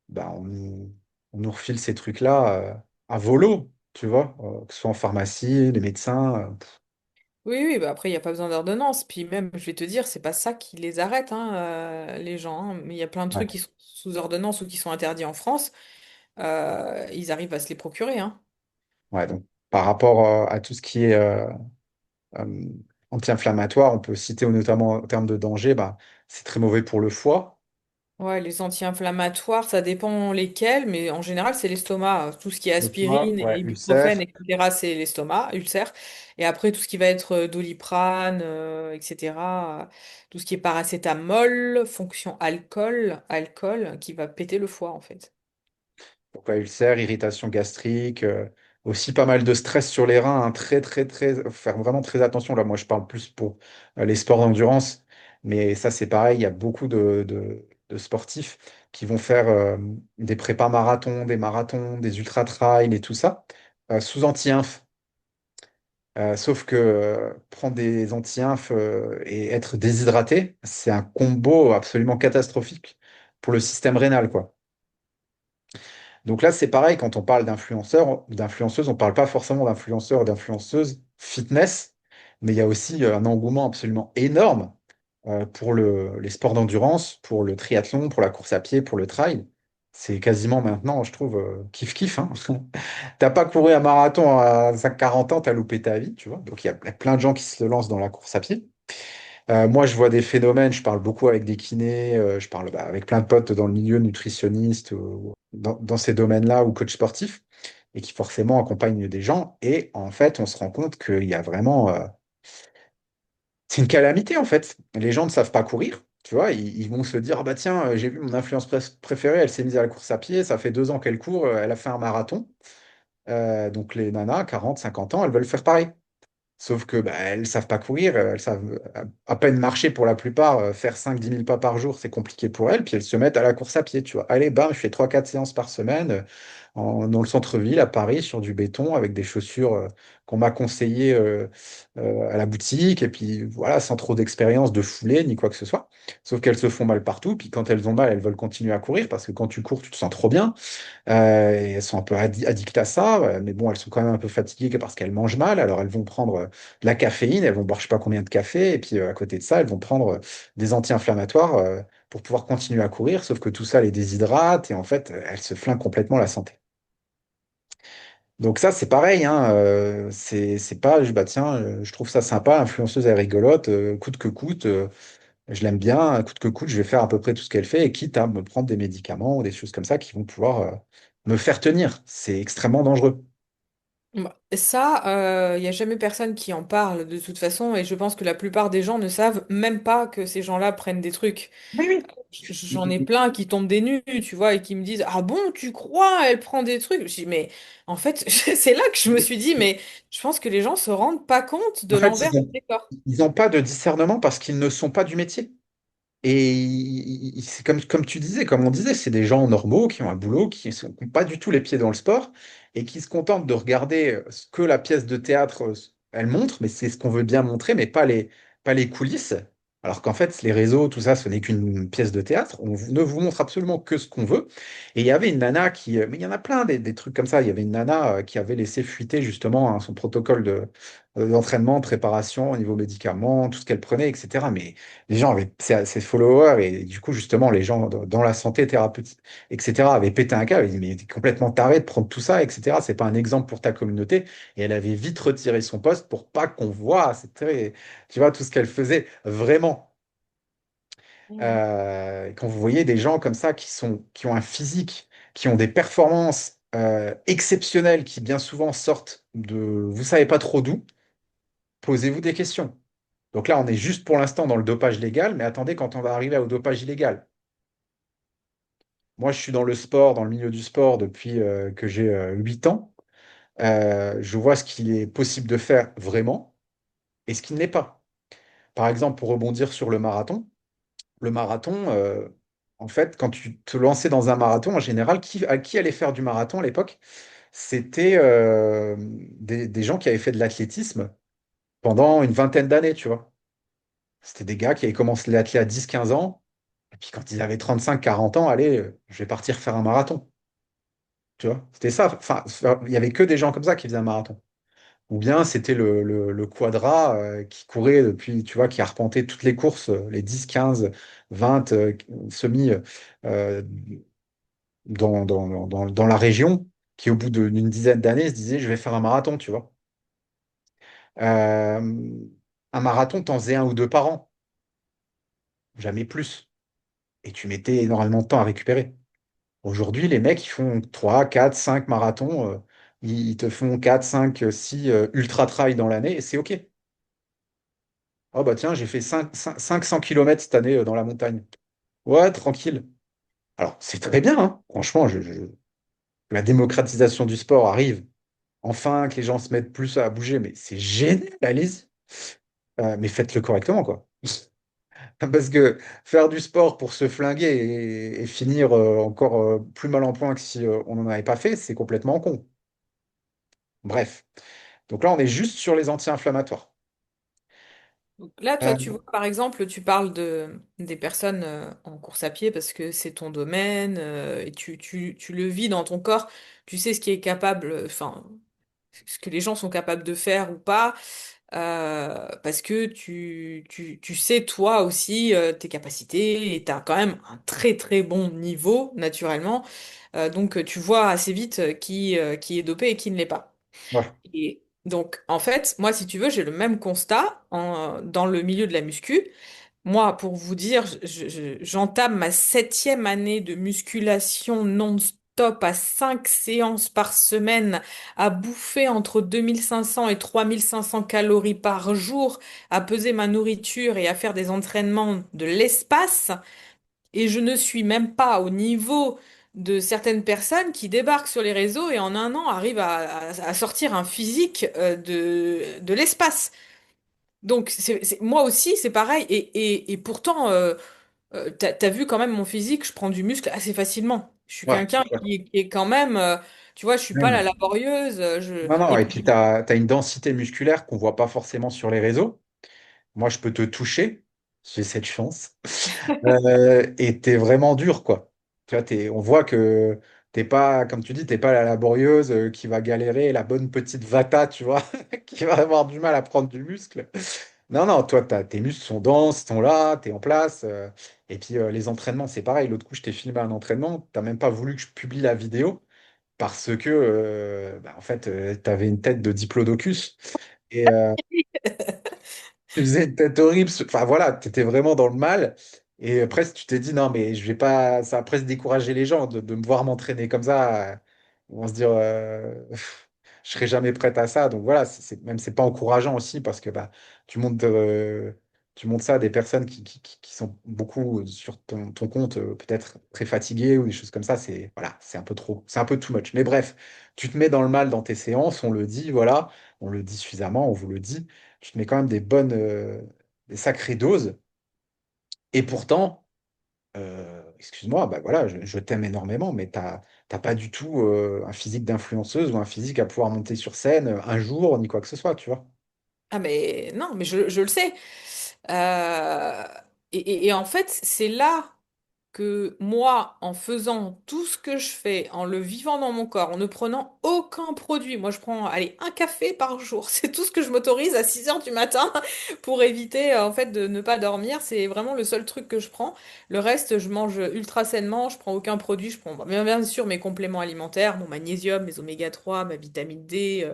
bah, on nous refile ces trucs-là à volo, tu vois, que ce soit en pharmacie, les médecins. Oui, oui, bah après, il n'y a pas besoin d'ordonnance. Puis même, je vais te dire, c'est pas ça qui les arrête, hein, les gens, hein. Mais il y a plein de trucs Ouais. qui sont sous ordonnance ou qui sont interdits en France. Ils arrivent à se les procurer, hein. Ouais, donc par rapport à tout ce qui est euh, anti-inflammatoire, on peut citer notamment en termes de danger, bah, c'est très mauvais pour le foie. Ouais, les anti-inflammatoires, ça dépend lesquels, mais en général, c'est l'estomac. Tout ce qui est Le foie, aspirine et ouais, ibuprofène, ulcère. etc., c'est l'estomac, ulcère. Et après, tout ce qui va être Doliprane, etc., tout ce qui est paracétamol, fonction alcool, qui va péter le foie, en fait. Donc, ouais, ulcère, irritation gastrique, aussi pas mal de stress sur les reins, hein, faut faire vraiment très attention. Là, moi, je parle plus pour les sports d'endurance, mais ça, c'est pareil. Il y a beaucoup de sportifs qui vont faire des prépas marathons, des ultra-trails et tout ça, sous anti-inf. Sauf que prendre des anti-inf et être déshydraté, c'est un combo absolument catastrophique pour le système rénal, quoi. Donc là, c'est pareil, quand on parle d'influenceurs ou d'influenceuses, on ne parle pas forcément d'influenceurs ou d'influenceuses fitness, mais il y a aussi un engouement absolument énorme pour les sports d'endurance, pour le triathlon, pour la course à pied, pour le trail. C'est quasiment maintenant, je trouve, kiff-kiff, hein. T'as pas couru un marathon à 40 ans, t'as loupé ta vie, tu vois. Donc il y a plein de gens qui se lancent dans la course à pied. Moi, je vois des phénomènes, je parle beaucoup avec des kinés, je parle bah, avec plein de potes dans le milieu nutritionniste, ou dans ces domaines-là, ou coach sportif, et qui forcément accompagnent des gens. Et en fait, on se rend compte qu'il y a vraiment... c'est une calamité, en fait. Les gens ne savent pas courir, tu vois. Ils vont se dire, ah bah tiens, j'ai vu mon influence préférée, elle s'est mise à la course à pied, ça fait 2 ans qu'elle court, elle a fait un marathon. Donc les nanas, 40, 50 ans, elles veulent faire pareil. Sauf que bah, elles savent pas courir, elles savent à peine marcher pour la plupart, faire 5 10 000 pas par jour, c'est compliqué pour elles, puis elles se mettent à la course à pied, tu vois. Allez, bam, je fais 3 4 séances par semaine dans le centre-ville, à Paris, sur du béton, avec des chaussures qu'on m'a conseillées à la boutique, et puis voilà, sans trop d'expérience de foulée, ni quoi que ce soit. Sauf qu'elles se font mal partout, puis quand elles ont mal, elles veulent continuer à courir, parce que quand tu cours, tu te sens trop bien. Et elles sont un peu addictes à ça, mais bon, elles sont quand même un peu fatiguées parce qu'elles mangent mal. Alors elles vont prendre de la caféine, elles vont boire je sais pas combien de café, et puis à côté de ça, elles vont prendre des anti-inflammatoires pour pouvoir continuer à courir. Sauf que tout ça les déshydrate et en fait, elles se flinguent complètement la santé. Donc ça, c'est pareil, hein, c'est pas, bah tiens, je trouve ça sympa, l'influenceuse elle est rigolote, coûte que coûte, je l'aime bien, coûte que coûte, je vais faire à peu près tout ce qu'elle fait, et quitte à me prendre des médicaments ou des choses comme ça qui vont pouvoir me faire tenir. C'est extrêmement dangereux. Bah, ça, il n'y a jamais personne qui en parle de toute façon, et je pense que la plupart des gens ne savent même pas que ces gens-là prennent des trucs. Oui, J'en ai oui. plein qui tombent des nues, tu vois, et qui me disent, ah bon, tu crois, elle prend des trucs? Je dis, mais en fait, c'est là que je me suis dit, mais je pense que les gens se rendent pas compte de En fait, l'envers du décor. ils n'ont pas de discernement parce qu'ils ne sont pas du métier. Et c'est comme tu disais, comme on disait, c'est des gens normaux qui ont un boulot, qui n'ont pas du tout les pieds dans le sport et qui se contentent de regarder ce que la pièce de théâtre, elle montre, mais c'est ce qu'on veut bien montrer, mais pas les coulisses. Alors qu'en fait, les réseaux, tout ça, ce n'est qu'une pièce de théâtre. Ne vous montre absolument que ce qu'on veut. Et il y avait une nana qui, mais il y en a plein des trucs comme ça. Il y avait une nana qui avait laissé fuiter justement hein, son protocole d'entraînement, de préparation au niveau médicaments, tout ce qu'elle prenait, etc. Mais les gens avaient ses followers et du coup, justement, les gens dans la santé thérapeutique, etc., avaient pété un câble. Ils disaient, mais t'es complètement taré de prendre tout ça, etc. C'est pas un exemple pour ta communauté. Et elle avait vite retiré son poste pour pas qu'on voit, tu vois, tout ce qu'elle faisait vraiment. Quand vous voyez des gens comme ça qui ont un physique, qui ont des performances exceptionnelles, qui bien souvent sortent de, vous savez pas trop d'où, posez-vous des questions. Donc là, on est juste pour l'instant dans le dopage légal, mais attendez quand on va arriver au dopage illégal. Moi, je suis dans le sport, dans le milieu du sport depuis que j'ai 8 ans. Je vois ce qu'il est possible de faire vraiment et ce qui ne l'est pas. Par exemple, pour rebondir sur le marathon, en fait, quand tu te lançais dans un marathon, en général, qui allait faire du marathon à l'époque? C'était des gens qui avaient fait de l'athlétisme pendant une vingtaine d'années, tu vois. C'était des gars qui avaient commencé l'athlé à 10 15 ans. Et puis quand ils avaient 35 40 ans, allez, je vais partir faire un marathon. Tu vois, c'était ça. Enfin, il y avait que des gens comme ça qui faisaient un marathon. Ou bien c'était le quadra qui courait depuis, tu vois, qui arpentait toutes les courses, les 10 15 20 semi euh, dans la région, qui au bout d'une dizaine d'années se disait, je vais faire un marathon, tu vois. Euh, un marathon, t'en faisais un ou deux par an, jamais plus. Et tu mettais énormément de temps à récupérer. Aujourd'hui, les mecs, ils font 3 4 5 marathons. Ils te font 4 5 6 ultra trail dans l'année et c'est OK. Oh bah tiens, j'ai fait 500 km cette année dans la montagne. Ouais, tranquille. Alors, c'est très bien, hein. Franchement, la démocratisation du sport arrive. Enfin, que les gens se mettent plus à bouger, mais c'est génial, allez-y. Mais faites-le correctement, quoi. Parce que faire du sport pour se flinguer et finir encore plus mal en point que si on n'en avait pas fait, c'est complètement con. Bref. Donc là, on est juste sur les anti-inflammatoires. Donc là, toi, Euh, tu vois, par exemple, tu parles des personnes en course à pied parce que c'est ton domaine et tu le vis dans ton corps. Tu sais ce qui est capable, enfin, ce que les gens sont capables de faire ou pas, parce que tu sais toi aussi tes capacités et tu as quand même un très très bon niveau naturellement. Donc tu vois assez vite qui est dopé et qui ne l'est pas. ouais. Et donc en fait, moi si tu veux, j'ai le même constat dans le milieu de la muscu. Moi, pour vous dire, j'entame ma 7e année de musculation non-stop à 5 séances par semaine, à bouffer entre 2500 et 3500 calories par jour, à peser ma nourriture et à faire des entraînements de l'espace. Et je ne suis même pas au niveau de certaines personnes qui débarquent sur les réseaux et en un an arrivent à sortir un physique de l'espace. Donc moi aussi, c'est pareil. Et pourtant, t'as vu quand même mon physique, je prends du muscle assez facilement. Je suis Ouais, quelqu'un qui est quand même, tu vois, je suis pas la ouais. laborieuse. Non, non, Et et puis tu puis, as une densité musculaire qu'on voit pas forcément sur les réseaux. Moi, je peux te toucher, j'ai cette chance. Et t'es vraiment dur, quoi. Tu vois, on voit que t'es pas, comme tu dis, t'es pas la laborieuse qui va galérer, la bonne petite vata, tu vois, qui va avoir du mal à prendre du muscle. Non, non, toi, tes muscles sont denses, sont là, t'es en place. Et puis les entraînements, c'est pareil. L'autre coup, je t'ai filmé un entraînement, t'as même pas voulu que je publie la vidéo parce que, bah, en fait, t'avais une tête de diplodocus. Et, tu faisais une tête horrible. Enfin voilà, tu étais vraiment dans le mal. Et presque, tu t'es dit, non, mais je vais pas. Ça va presque décourager les gens de me voir m'entraîner comme ça. Ils vont se dire, je serai jamais prête à ça. Donc voilà, même c'est pas encourageant aussi parce que bah, tu montes, euh, tu montes ça à des personnes qui sont beaucoup sur ton compte, peut-être très fatiguées ou des choses comme ça. C'est voilà, c'est un peu trop, c'est un peu too much. Mais bref, tu te mets dans le mal dans tes séances, on le dit, voilà, on le dit suffisamment, on vous le dit. Tu te mets quand même des sacrées doses. Et pourtant, excuse-moi, bah voilà, je t'aime énormément, mais t'as pas du tout un physique d'influenceuse ou un physique à pouvoir monter sur scène un jour, ni quoi que ce soit, tu vois. ah mais non, mais je le sais. Euh, et en fait, c'est là que moi, en faisant tout ce que je fais, en le vivant dans mon corps, en ne prenant aucun produit, moi je prends, allez, un café par jour, c'est tout ce que je m'autorise à 6 heures du matin pour éviter en fait de ne pas dormir, c'est vraiment le seul truc que je prends. Le reste, je mange ultra sainement, je prends aucun produit, je prends bien sûr mes compléments alimentaires, mon magnésium, mes oméga 3, ma vitamine D,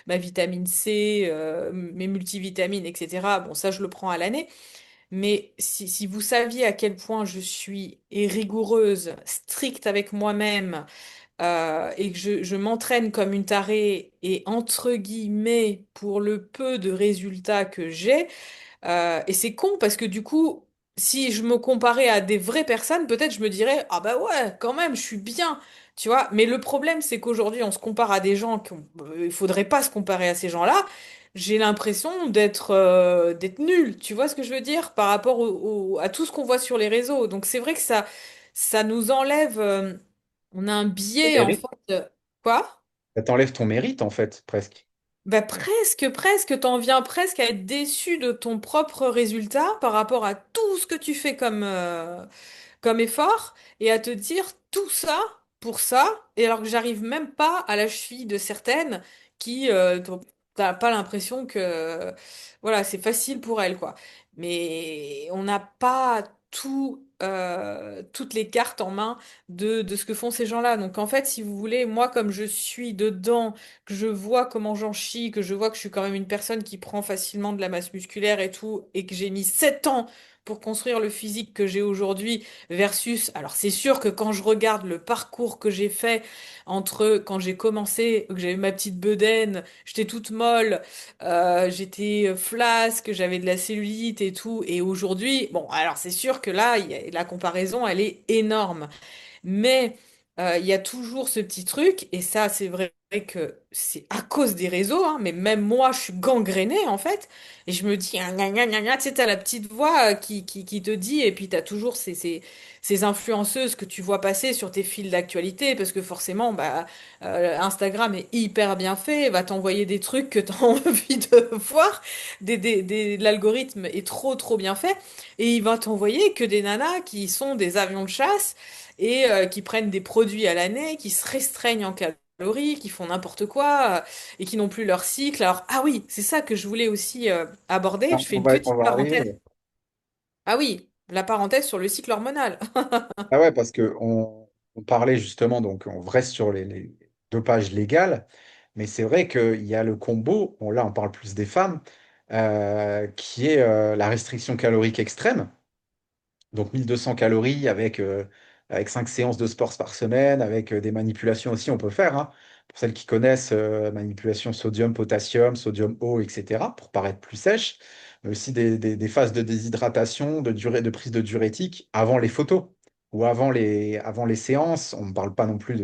ma vitamine C, mes multivitamines, etc. Bon, ça je le prends à l'année. Mais si vous saviez à quel point je suis rigoureuse, stricte avec moi-même, et que je m'entraîne comme une tarée, et entre guillemets, pour le peu de résultats que j'ai, et c'est con parce que du coup, si je me comparais à des vraies personnes, peut-être je me dirais, ah bah ouais, quand même, je suis bien, tu vois. Mais le problème, c'est qu'aujourd'hui, on se compare à des gens il faudrait pas se comparer à ces gens-là. J'ai l'impression d'être nul, tu vois ce que je veux dire, par rapport à tout ce qu'on voit sur les réseaux. Donc c'est vrai que ça nous enlève, on a un Ton biais en fait. mérite. Quoi? Ça t'enlève ton mérite, en fait, presque. Bah presque, t'en viens presque à être déçu de ton propre résultat par rapport à tout ce que tu fais comme effort et à te dire tout ça pour ça, et alors que j'arrive même pas à la cheville de certaines qui, t'as pas l'impression que, voilà, c'est facile pour elles, quoi. Mais on n'a pas toutes les cartes en main de ce que font ces gens-là. Donc en fait, si vous voulez, moi, comme je suis dedans, que je vois comment j'en chie, que je vois que je suis quand même une personne qui prend facilement de la masse musculaire et tout, et que j'ai mis 7 ans pour construire le physique que j'ai aujourd'hui versus, alors c'est sûr que quand je regarde le parcours que j'ai fait entre quand j'ai commencé, que j'avais ma petite bedaine, j'étais toute molle, j'étais flasque, j'avais de la cellulite et tout, et aujourd'hui, bon, alors c'est sûr que là, la comparaison, elle est énorme. Mais il y a toujours ce petit truc, et ça, c'est vrai que c'est à cause des réseaux, hein, mais même moi, je suis gangrénée, en fait, et je me dis, ah, gna, gna, gna, gna, tu sais, t'as la petite voix qui te dit, et puis t'as toujours ces influenceuses que tu vois passer sur tes fils d'actualité, parce que forcément, bah, Instagram est hyper bien fait, va t'envoyer des trucs que t'as envie de voir, l'algorithme est trop bien fait, et il va t'envoyer que des nanas qui sont des avions de chasse, et qui prennent des produits à l'année, qui se restreignent en calories, qui font n'importe quoi et qui n'ont plus leur cycle. Alors, ah oui, c'est ça que je voulais aussi aborder. Ah, Je fais on une va, on petite va parenthèse. arriver. Ah oui, la parenthèse sur le cycle hormonal. Ah ouais, parce que on parlait justement, donc on reste sur les dopages légales, mais c'est vrai qu'il y a le combo, bon là on parle plus des femmes, qui est la restriction calorique extrême. Donc 1200 calories avec 5 séances de sport par semaine, avec des manipulations aussi, on peut faire, hein. Pour celles qui connaissent, manipulation sodium, potassium, sodium eau, etc., pour paraître plus sèche, mais aussi des phases de déshydratation, de prise de diurétique avant les photos. ou avant les séances. On ne parle pas non plus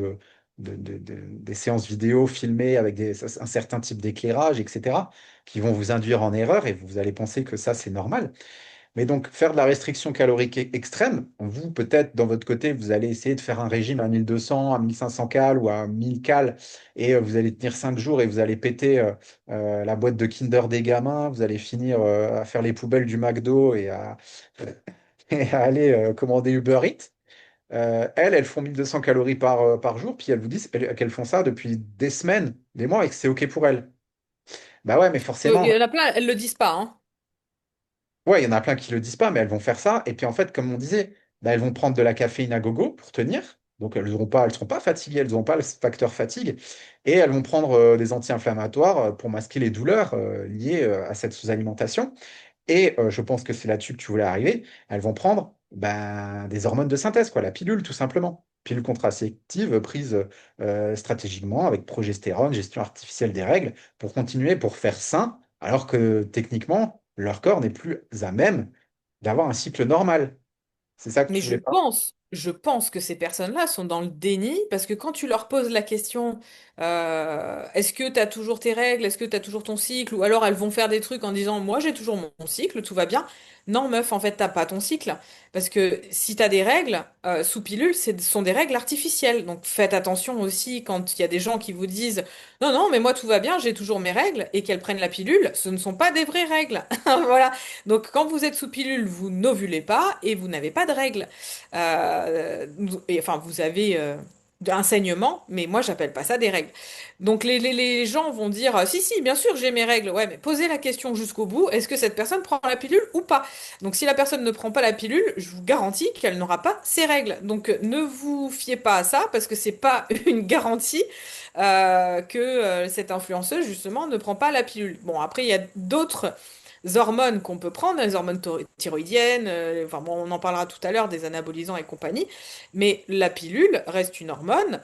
des séances vidéo filmées avec un certain type d'éclairage, etc., qui vont vous induire en erreur et vous allez penser que ça, c'est normal. Mais donc, faire de la restriction calorique extrême, vous, peut-être, dans votre côté, vous allez essayer de faire un régime à 1200, à 1500 cales ou à 1000 cales, et vous allez tenir 5 jours et vous allez péter la boîte de Kinder des gamins, vous allez finir à faire les poubelles du McDo et à aller commander Uber Eats. Elles font 1200 calories par jour, puis elles vous disent qu'elles font ça depuis des semaines, des mois, et que c'est OK pour elles. Bah ouais, mais Il forcément, y en a plein, elles le disent pas, hein. ouais, il y en a plein qui le disent pas, mais elles vont faire ça. Et puis en fait, comme on disait, bah, elles vont prendre de la caféine à gogo pour tenir. Donc elles seront pas fatiguées, elles n'auront pas le facteur fatigue. Et elles vont prendre des anti-inflammatoires pour masquer les douleurs liées à cette sous-alimentation. Et je pense que c'est là-dessus que tu voulais arriver. Elles vont prendre ben, des hormones de synthèse, quoi, la pilule tout simplement. Pilule contraceptive prise stratégiquement avec progestérone, gestion artificielle des règles, pour continuer, pour faire sain, alors que techniquement, leur corps n'est plus à même d'avoir un cycle normal. C'est ça que Mais tu voulais pas? je pense que ces personnes-là sont dans le déni parce que quand tu leur poses la question, est-ce que tu as toujours tes règles, est-ce que tu as toujours ton cycle, ou alors elles vont faire des trucs en disant, moi j'ai toujours mon cycle, tout va bien. Non, meuf, en fait, t'as pas ton cycle. Parce que si tu as des règles, sous pilule, ce sont des règles artificielles. Donc faites attention aussi quand il y a des gens qui vous disent, non, non, mais moi tout va bien, j'ai toujours mes règles, et qu'elles prennent la pilule, ce ne sont pas des vraies règles. Voilà. Donc, quand vous êtes sous pilule, vous n'ovulez pas et vous n'avez pas de règles. Et, enfin, vous avez un saignement, mais moi, j'appelle pas ça des règles. Donc, les gens vont dire, si, si, bien sûr, j'ai mes règles. Ouais, mais posez la question jusqu'au bout, est-ce que cette personne prend la pilule ou pas? Donc, si la personne ne prend pas la pilule, je vous garantis qu'elle n'aura pas ses règles. Donc, ne vous fiez pas à ça parce que c'est pas une garantie que cette influenceuse, justement, ne prend pas la pilule. Bon, après, il y a d'autres hormones qu'on peut prendre, les hormones thyroïdiennes, enfin bon, on en parlera tout à l'heure des anabolisants et compagnie, mais la pilule reste une hormone,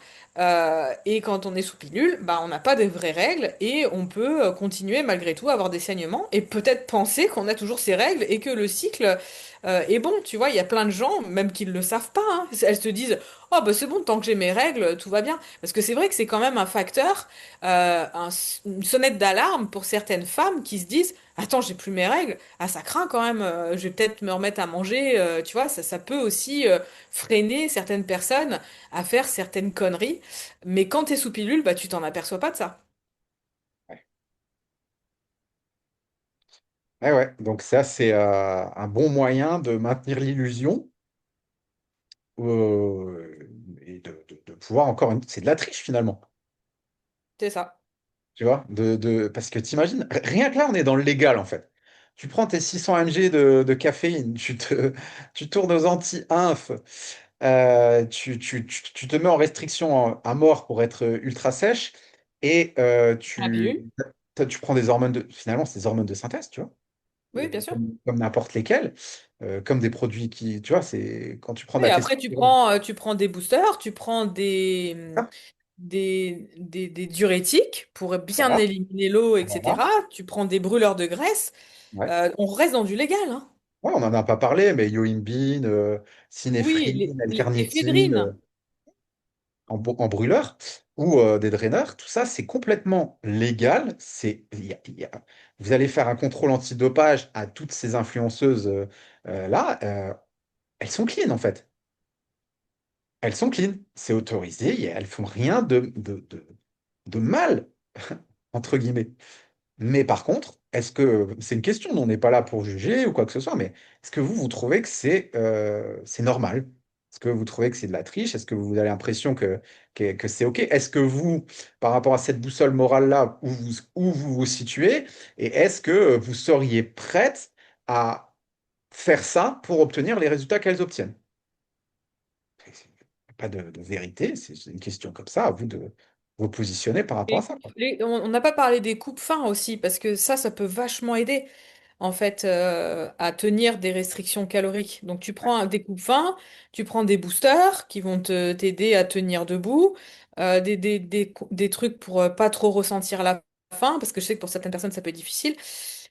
et quand on est sous pilule, bah, on n'a pas de vraies règles et on peut continuer malgré tout à avoir des saignements et peut-être penser qu'on a toujours ces règles et que le cycle est bon, tu vois, il y a plein de gens, même qui ne le savent pas, hein, elles se disent, oh bah c'est bon, tant que j'ai mes règles, tout va bien. Parce que c'est vrai que c'est quand même un facteur, une sonnette d'alarme pour certaines femmes qui se disent, attends, j'ai plus mes règles. Ah, ça craint quand même. Je vais peut-être me remettre à manger. Tu vois, ça peut aussi freiner certaines personnes à faire certaines conneries. Mais quand t'es sous pilule, bah, tu t'en aperçois pas de ça. Ouais. Ouais, ouais. Donc ça, c'est un bon moyen de maintenir l'illusion et de pouvoir C'est de la triche finalement. C'est ça. Tu vois, parce que t'imagines, rien que là, on est dans le légal en fait. Tu prends tes 600 mg de caféine, tu tournes aux anti-inf, tu te mets en restriction à mort pour être ultra sèche et La pilule? tu prends des hormones finalement, c'est des hormones de synthèse, tu vois, Oui, bien sûr. comme n'importe lesquelles, comme des produits qui, tu vois, c'est quand tu prends de Oui, la après, testostérone. tu prends des boosters, tu prends des diurétiques pour bien Voilà, éliminer l'eau, voilà. etc. Tu prends des brûleurs de graisse. Ouais. On reste dans du légal, hein. Ouais, on n'en a pas parlé, mais yohimbine, Oui, synéphrine, L-carnitine, l'éphédrine. en brûleur ou des draineurs, tout ça, c'est complètement légal. Vous allez faire un contrôle antidopage à toutes ces influenceuses là, elles sont clean en fait. Elles sont clean, c'est autorisé, et elles font rien de mal, entre guillemets. Mais par contre, est-ce que c'est une question, on n'est pas là pour juger ou quoi que ce soit, mais est-ce que vous trouvez que c'est normal? Est-ce que vous trouvez que c'est de la triche? Est-ce que vous avez l'impression que c'est OK? Est-ce que vous, par rapport à cette boussole morale-là, où vous vous situez, et est-ce que vous seriez prête à faire ça pour obtenir les résultats qu'elles obtiennent? Pas de vérité, c'est une question comme ça, à vous de vous positionner par rapport à ça, quoi. On n'a pas parlé des coupes faim aussi, parce que ça peut vachement aider, en fait, à tenir des restrictions caloriques. Donc, tu prends des coupes faim, tu prends des boosters qui vont t'aider à tenir debout, des trucs pour pas trop ressentir la faim, parce que je sais que pour certaines personnes, ça peut être difficile.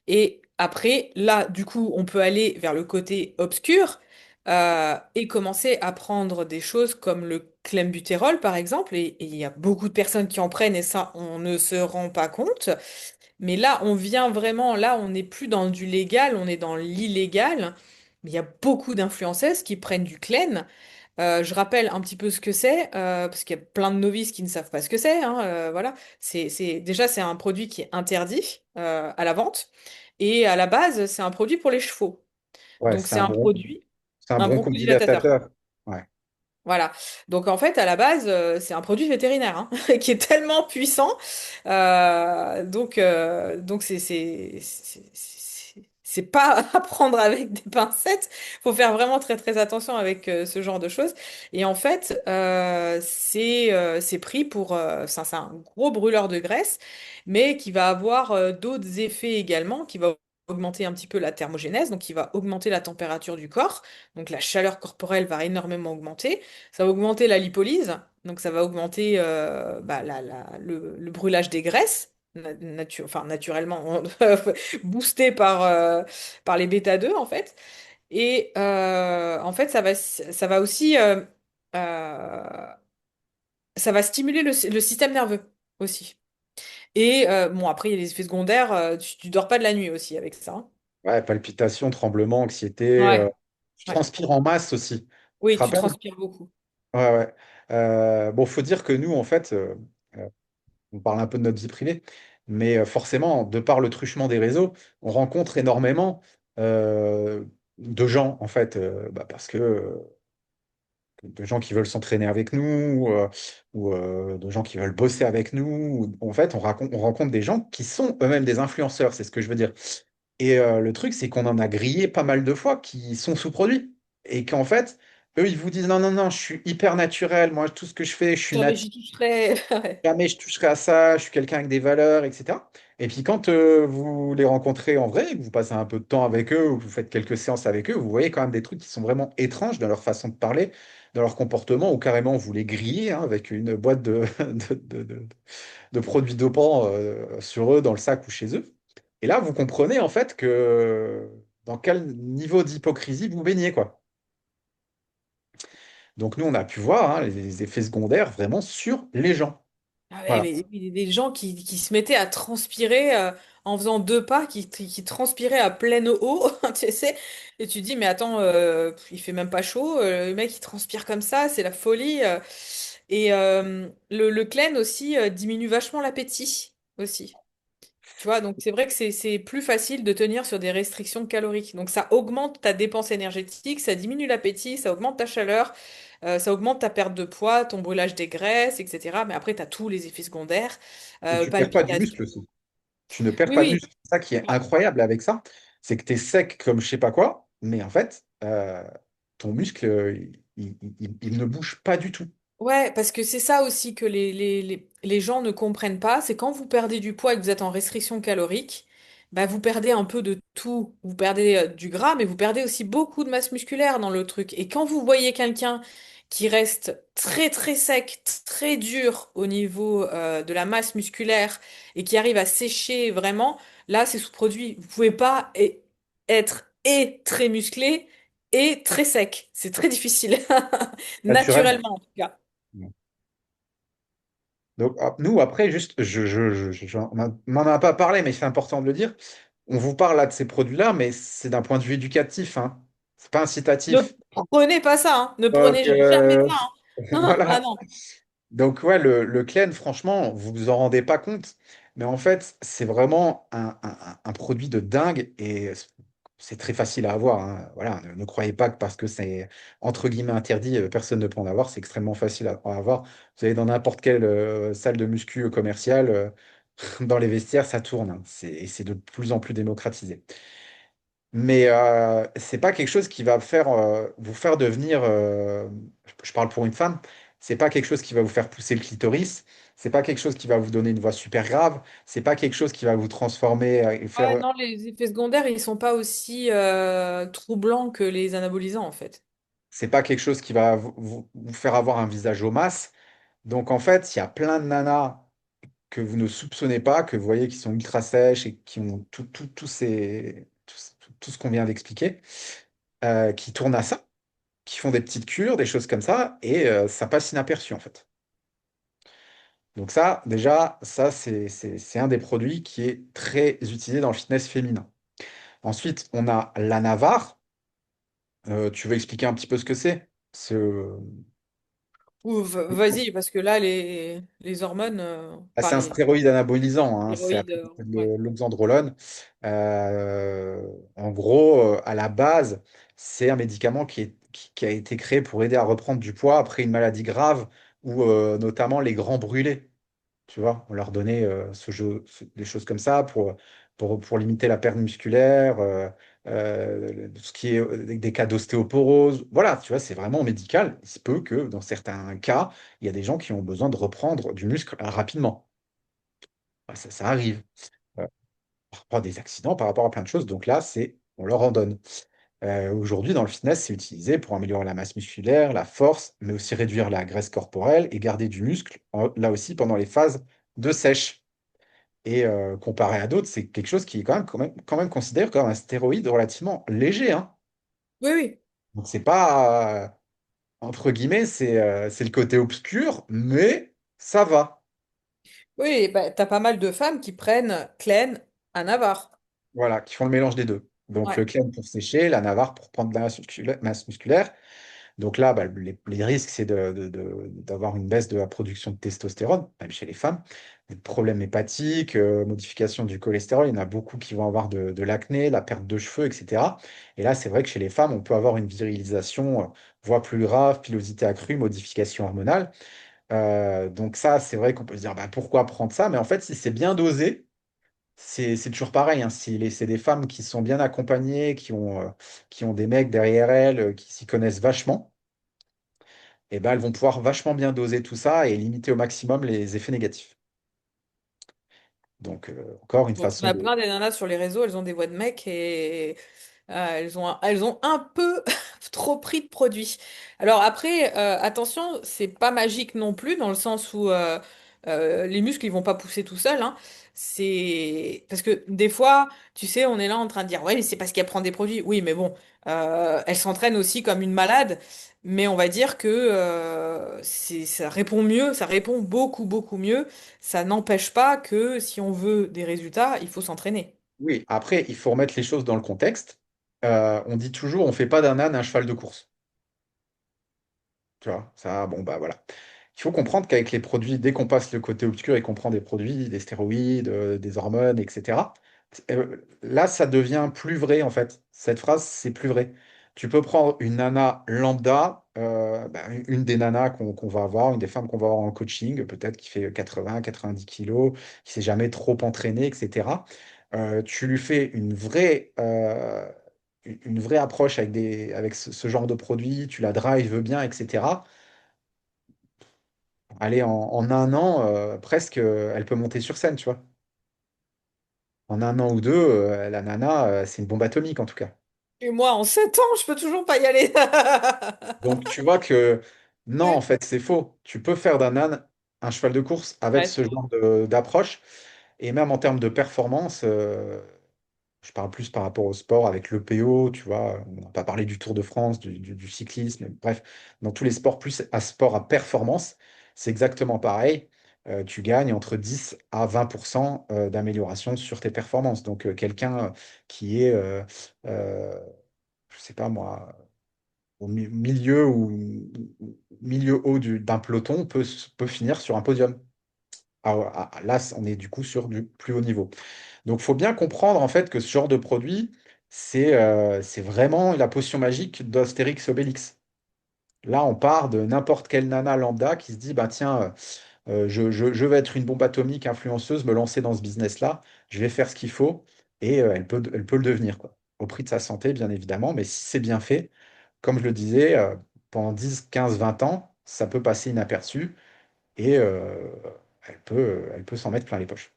Et après, là, du coup, on peut aller vers le côté obscur. et commencer à prendre des choses comme le clenbutérol, par exemple. Et il y a beaucoup de personnes qui en prennent et ça, on ne se rend pas compte. Mais là, on vient vraiment, là, on n'est plus dans du légal, on est dans l'illégal. Mais il y a beaucoup d'influenceuses qui prennent du clen. Je rappelle un petit peu ce que c'est, parce qu'il y a plein de novices qui ne savent pas ce que c'est, hein, voilà. Déjà, c'est un produit qui est interdit à la vente. Et à la base, c'est un produit pour les chevaux. Ouais, Donc, c'est c'est un un bronchodilatateur. bronchodilatateur. Ouais. Voilà. Donc en fait, à la base, c'est un produit vétérinaire hein, qui est tellement puissant. Donc c'est pas à prendre avec des pincettes. Faut faire vraiment très très attention avec ce genre de choses. Et en fait, c'est pris pour c'est un gros brûleur de graisse, mais qui va avoir d'autres effets également, qui va augmenter un petit peu la thermogénèse, donc qui va augmenter la température du corps. Donc la chaleur corporelle va énormément augmenter. Ça va augmenter la lipolyse, donc ça va augmenter bah, le brûlage des graisses, enfin, naturellement, boosté par les bêta-2 en fait. Et en fait, ça va aussi euh, ça va stimuler le système nerveux aussi. Et bon, après, il y a les effets secondaires, tu dors pas de la nuit aussi avec ça, hein. Ouais, palpitations, tremblements, anxiété. Ouais, Je ouais. transpire en masse aussi. Tu te Oui, tu rappelles? transpires beaucoup. Ouais, ouais. Bon, faut dire que nous, en fait, euh, on parle un peu de notre vie privée, mais forcément, de par le truchement des réseaux, on rencontre énormément de gens, en fait, bah, parce que de gens qui veulent s'entraîner avec nous, ou de gens qui veulent bosser avec nous. En fait, on rencontre des gens qui sont eux-mêmes des influenceurs, c'est ce que je veux dire. Et le truc, c'est qu'on en a grillé pas mal de fois qui sont sous-produits. Et qu'en fait, eux, ils vous disent, non, non, non, je suis hyper naturel, moi, tout ce que je fais, je suis Jamais naturel. j'y toucherai. Ouais. Jamais je toucherai à ça, je suis quelqu'un avec des valeurs, etc. Et puis quand vous les rencontrez en vrai, que vous passez un peu de temps avec eux, ou que vous faites quelques séances avec eux, vous voyez quand même des trucs qui sont vraiment étranges dans leur façon de parler, dans leur comportement, ou carrément vous les grillez hein, avec une boîte de produits dopants sur eux, dans le sac ou chez eux. Et là, vous comprenez en fait que dans quel niveau d'hypocrisie vous baignez, quoi. Donc nous, on a pu voir hein, les effets secondaires vraiment sur les gens. Ah ouais, Voilà. mais des gens qui se mettaient à transpirer en faisant deux pas, qui transpiraient à pleine eau, tu sais, et tu dis, mais attends, il fait même pas chaud, le mec il transpire comme ça, c'est la folie. Et le clen aussi diminue vachement l'appétit aussi. Tu vois, donc c'est vrai que c'est plus facile de tenir sur des restrictions caloriques. Donc ça augmente ta dépense énergétique, ça diminue l'appétit, ça augmente ta chaleur, ça augmente ta perte de poids, ton brûlage des graisses, etc. Mais après, tu as tous les effets secondaires, Et tu perds pas du palpitations. muscle aussi. Tu ne perds Oui, pas de oui. muscle. C'est ça qui est Ouais. incroyable avec ça, c'est que tu es sec comme je sais pas quoi, mais en fait, ton muscle, il ne bouge pas du tout. Ouais, parce que c'est ça aussi que les gens ne comprennent pas, c'est quand vous perdez du poids et que vous êtes en restriction calorique, bah vous perdez un peu de tout. Vous perdez du gras, mais vous perdez aussi beaucoup de masse musculaire dans le truc. Et quand vous voyez quelqu'un qui reste très très sec, très dur au niveau de la masse musculaire et qui arrive à sécher vraiment, là c'est sous-produit. Vous pouvez pas être et très musclé et très sec. C'est très difficile. Naturellement. Naturellement, en tout cas. Donc, nous, après, juste, on n'en a pas parlé, mais c'est important de le dire. On vous parle là de ces produits-là, mais c'est d'un point de vue éducatif, hein. C'est pas Ne incitatif. prenez pas ça, hein. Ne Donc, prenez jamais ça, hein. Ah voilà. non. Donc, ouais, le Clen, franchement, vous vous en rendez pas compte, mais en fait, c'est vraiment un produit de dingue et c'est très facile à avoir, hein. Voilà, ne croyez pas que parce que c'est entre guillemets interdit, personne ne peut en avoir. C'est extrêmement facile à avoir. Vous allez dans n'importe quelle salle de muscu commerciale, dans les vestiaires, ça tourne, hein. Et c'est de plus en plus démocratisé. Mais c'est pas quelque chose qui va vous faire devenir. Je parle pour une femme. C'est pas quelque chose qui va vous faire pousser le clitoris. C'est pas quelque chose qui va vous donner une voix super grave. C'est pas quelque chose qui va vous transformer et faire. Ouais, non, les effets secondaires, ils sont pas aussi troublants que les anabolisants, en fait. C'est pas quelque chose qui va vous faire avoir un visage au mas. Donc en fait, il y a plein de nanas que vous ne soupçonnez pas, que vous voyez qui sont ultra sèches et qui ont tout ce qu'on vient d'expliquer, qui tournent à ça. qui font des petites cures, des choses comme ça, et ça passe inaperçu en fait. Donc ça, déjà, ça, c'est un des produits qui est très utilisé dans le fitness féminin. Ensuite, on a la Navarre. Tu veux expliquer un petit peu ce que c'est? Ou vas-y, parce que là, les hormones, Ah, enfin c'est un les stéroïde anabolisant, hein, c'est stéroïdes, appelé ouais. l'oxandrolone. En gros, à la base, c'est un médicament qui a été créé pour aider à reprendre du poids après une maladie grave ou notamment les grands brûlés. Tu vois, on leur donnait des choses comme ça pour limiter la perte musculaire, ce qui est des cas d'ostéoporose. Voilà, tu vois, c'est vraiment médical. Il se peut que dans certains cas, il y a des gens qui ont besoin de reprendre du muscle rapidement. Ça arrive. Euh, Par rapport à des accidents, par rapport à plein de choses. Donc là, on leur en donne. Aujourd'hui, dans le fitness, c'est utilisé pour améliorer la masse musculaire, la force, mais aussi réduire la graisse corporelle et garder du muscle, là aussi pendant les phases de sèche. Et comparé à d'autres, c'est quelque chose qui est quand même considéré comme un stéroïde relativement léger, hein. Oui, oui. Donc c'est pas, entre guillemets, c'est le côté obscur, mais ça va. Oui, bah, t'as pas mal de femmes qui prennent Clen à Navarre. Voilà, qui font le mélange des deux. Donc Ouais. le Clem pour sécher, la Navarre pour prendre de la masse musculaire. Donc là, bah, les risques, c'est d'avoir une baisse de la production de testostérone, même chez les femmes, des problèmes hépatiques, modification du cholestérol. Il y en a beaucoup qui vont avoir de l'acné, la perte de cheveux, etc. Et là, c'est vrai que chez les femmes, on peut avoir une virilisation, voire plus grave, pilosité accrue, modification hormonale. Donc ça, c'est vrai qu'on peut se dire, bah, pourquoi prendre ça? Mais en fait, si c'est bien dosé, c'est toujours pareil, hein. Si c'est des femmes qui sont bien accompagnées, qui ont des mecs derrière elles, qui s'y connaissent vachement, eh ben, elles vont pouvoir vachement bien doser tout ça et limiter au maximum les effets négatifs. Donc, encore une Bon, il y façon en a de... plein des nanas sur les réseaux, elles ont des voix de mecs et elles ont un peu trop pris de produits. Alors après, attention, c'est pas magique non plus, dans le sens où les muscles, ils vont pas pousser tout seuls, hein. C'est parce que des fois, tu sais, on est là en train de dire, ouais, mais c'est parce qu'elle prend des produits. Oui, mais bon, elle s'entraîne aussi comme une malade, mais on va dire que ça répond mieux, ça répond beaucoup, beaucoup mieux. Ça n'empêche pas que si on veut des résultats, il faut s'entraîner. Oui, après, il faut remettre les choses dans le contexte. On dit toujours, on fait pas d'un âne un cheval de course. Tu vois, ça, bon, bah voilà. Il faut comprendre qu'avec les produits, dès qu'on passe le côté obscur et qu'on prend des produits, des stéroïdes, des hormones, etc., là, ça devient plus vrai, en fait. Cette phrase, c'est plus vrai. Tu peux prendre une nana lambda, bah, une des nanas qu'on va avoir, une des femmes qu'on va avoir en coaching, peut-être qui fait 80, 90 kilos, qui s'est jamais trop entraînée, etc. Tu lui fais une vraie approche avec ce genre de produit, tu la drives bien, etc. Allez, en un an, presque, elle peut monter sur scène, tu vois. En un an ou deux, la nana, c'est une bombe atomique en tout cas. Et moi, en 7 ans, je peux toujours pas y aller. Donc tu vois que non, en Ouais. fait, c'est faux. Tu peux faire d'un âne un cheval de course avec Ouais, c'est ce vrai. genre d'approche. Et même en termes de performance, je parle plus par rapport au sport avec le PO, tu vois. On n'a pas parlé du Tour de France, du cyclisme, bref, dans tous les sports, plus à sport à performance, c'est exactement pareil. Tu gagnes entre 10 à 20% d'amélioration sur tes performances. Donc, quelqu'un qui est, je sais pas moi, au milieu ou milieu haut d'un peloton peut finir sur un podium. Là, on est du coup sur du plus haut niveau. Donc, il faut bien comprendre en fait que ce genre de produit, c'est vraiment la potion magique d'Astérix Obélix. Là, on part de n'importe quelle nana lambda qui se dit, bah tiens, je vais être une bombe atomique influenceuse, me lancer dans ce business-là, je vais faire ce qu'il faut, et elle peut le devenir, quoi. Au prix de sa santé, bien évidemment, mais si c'est bien fait, comme je le disais, pendant 10, 15, 20 ans, ça peut passer inaperçu, et elle peut s'en mettre plein les poches.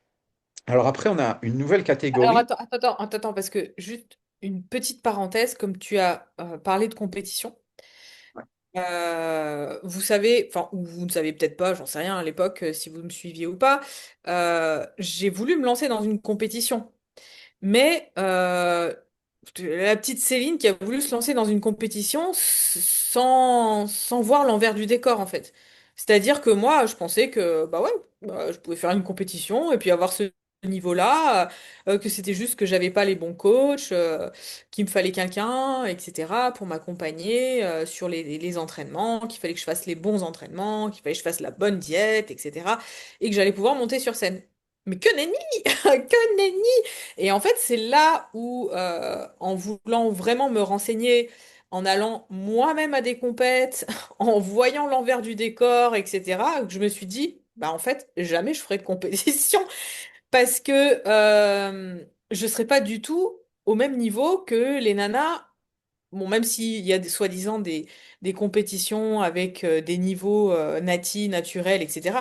Alors après, on a une nouvelle Alors catégorie. attends, parce que juste une petite parenthèse, comme tu as parlé de compétition, vous savez, enfin, ou vous ne savez peut-être pas, j'en sais rien à l'époque, si vous me suiviez ou pas, j'ai voulu me lancer dans une compétition. Mais la petite Céline qui a voulu se lancer dans une compétition sans voir l'envers du décor en fait. C'est-à-dire que moi, je pensais que bah ouais, bah, je pouvais faire une compétition et puis avoir ce niveau-là, que c'était juste que j'avais pas les bons coachs, qu'il me fallait quelqu'un, etc. pour m'accompagner sur les entraînements, qu'il fallait que je fasse les bons entraînements, qu'il fallait que je fasse la bonne diète, etc. et que j'allais pouvoir monter sur scène. Mais que nenni! Que nenni! Et en fait, c'est là où, en voulant vraiment me renseigner, en allant moi-même à des compètes, en voyant l'envers du décor, etc., que je me suis dit, bah en fait, jamais je ferai de compétition parce que je serai pas du tout au même niveau que les nanas. Bon, même s'il y a soi-disant des compétitions avec des niveaux nati, naturels, etc.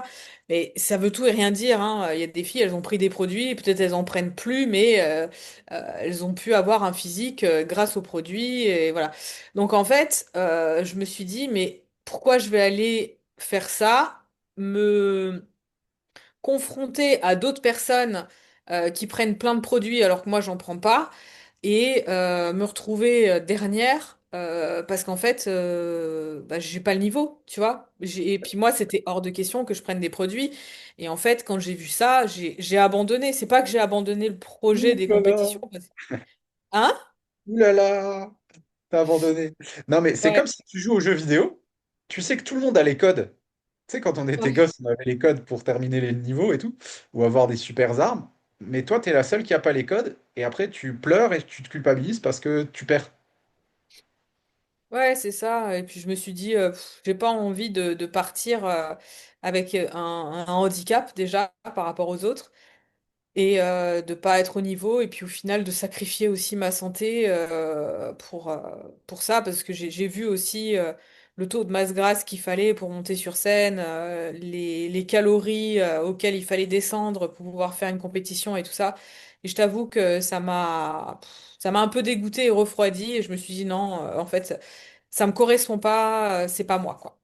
Mais ça veut tout et rien dire, hein. Il y a des filles, elles ont pris des produits, peut-être elles en prennent plus, mais elles ont pu avoir un physique grâce aux produits, et voilà. Donc en fait, je me suis dit, mais pourquoi je vais aller faire ça, me confrontée à d'autres personnes qui prennent plein de produits alors que moi j'en prends pas et me retrouver dernière parce qu'en fait bah, j'ai pas le niveau, tu vois. Et puis moi c'était hors de question que je prenne des produits et en fait quand j'ai vu ça j'ai abandonné. C'est pas que j'ai abandonné le projet Ouh des là là, compétitions. Hein? ouh là là, t'as abandonné. Non, mais c'est comme Ouais. si tu joues aux jeux vidéo, tu sais que tout le monde a les codes. Tu sais, quand on était Ouais. gosse, on avait les codes pour terminer les niveaux et tout, ou avoir des super armes. Mais toi, t'es la seule qui a pas les codes, et après, tu pleures et tu te culpabilises parce que tu perds. Ouais, c'est ça. Et puis je me suis dit, j'ai pas envie de partir avec un handicap déjà par rapport aux autres. Et de pas être au niveau et puis au final de sacrifier aussi ma santé pour ça parce que j'ai vu aussi le taux de masse grasse qu'il fallait pour monter sur scène, les calories auxquelles il fallait descendre pour pouvoir faire une compétition et tout ça. Et je t'avoue que ça m'a un peu dégoûté et refroidi et je me suis dit non, en fait ça me correspond pas, c'est pas moi quoi.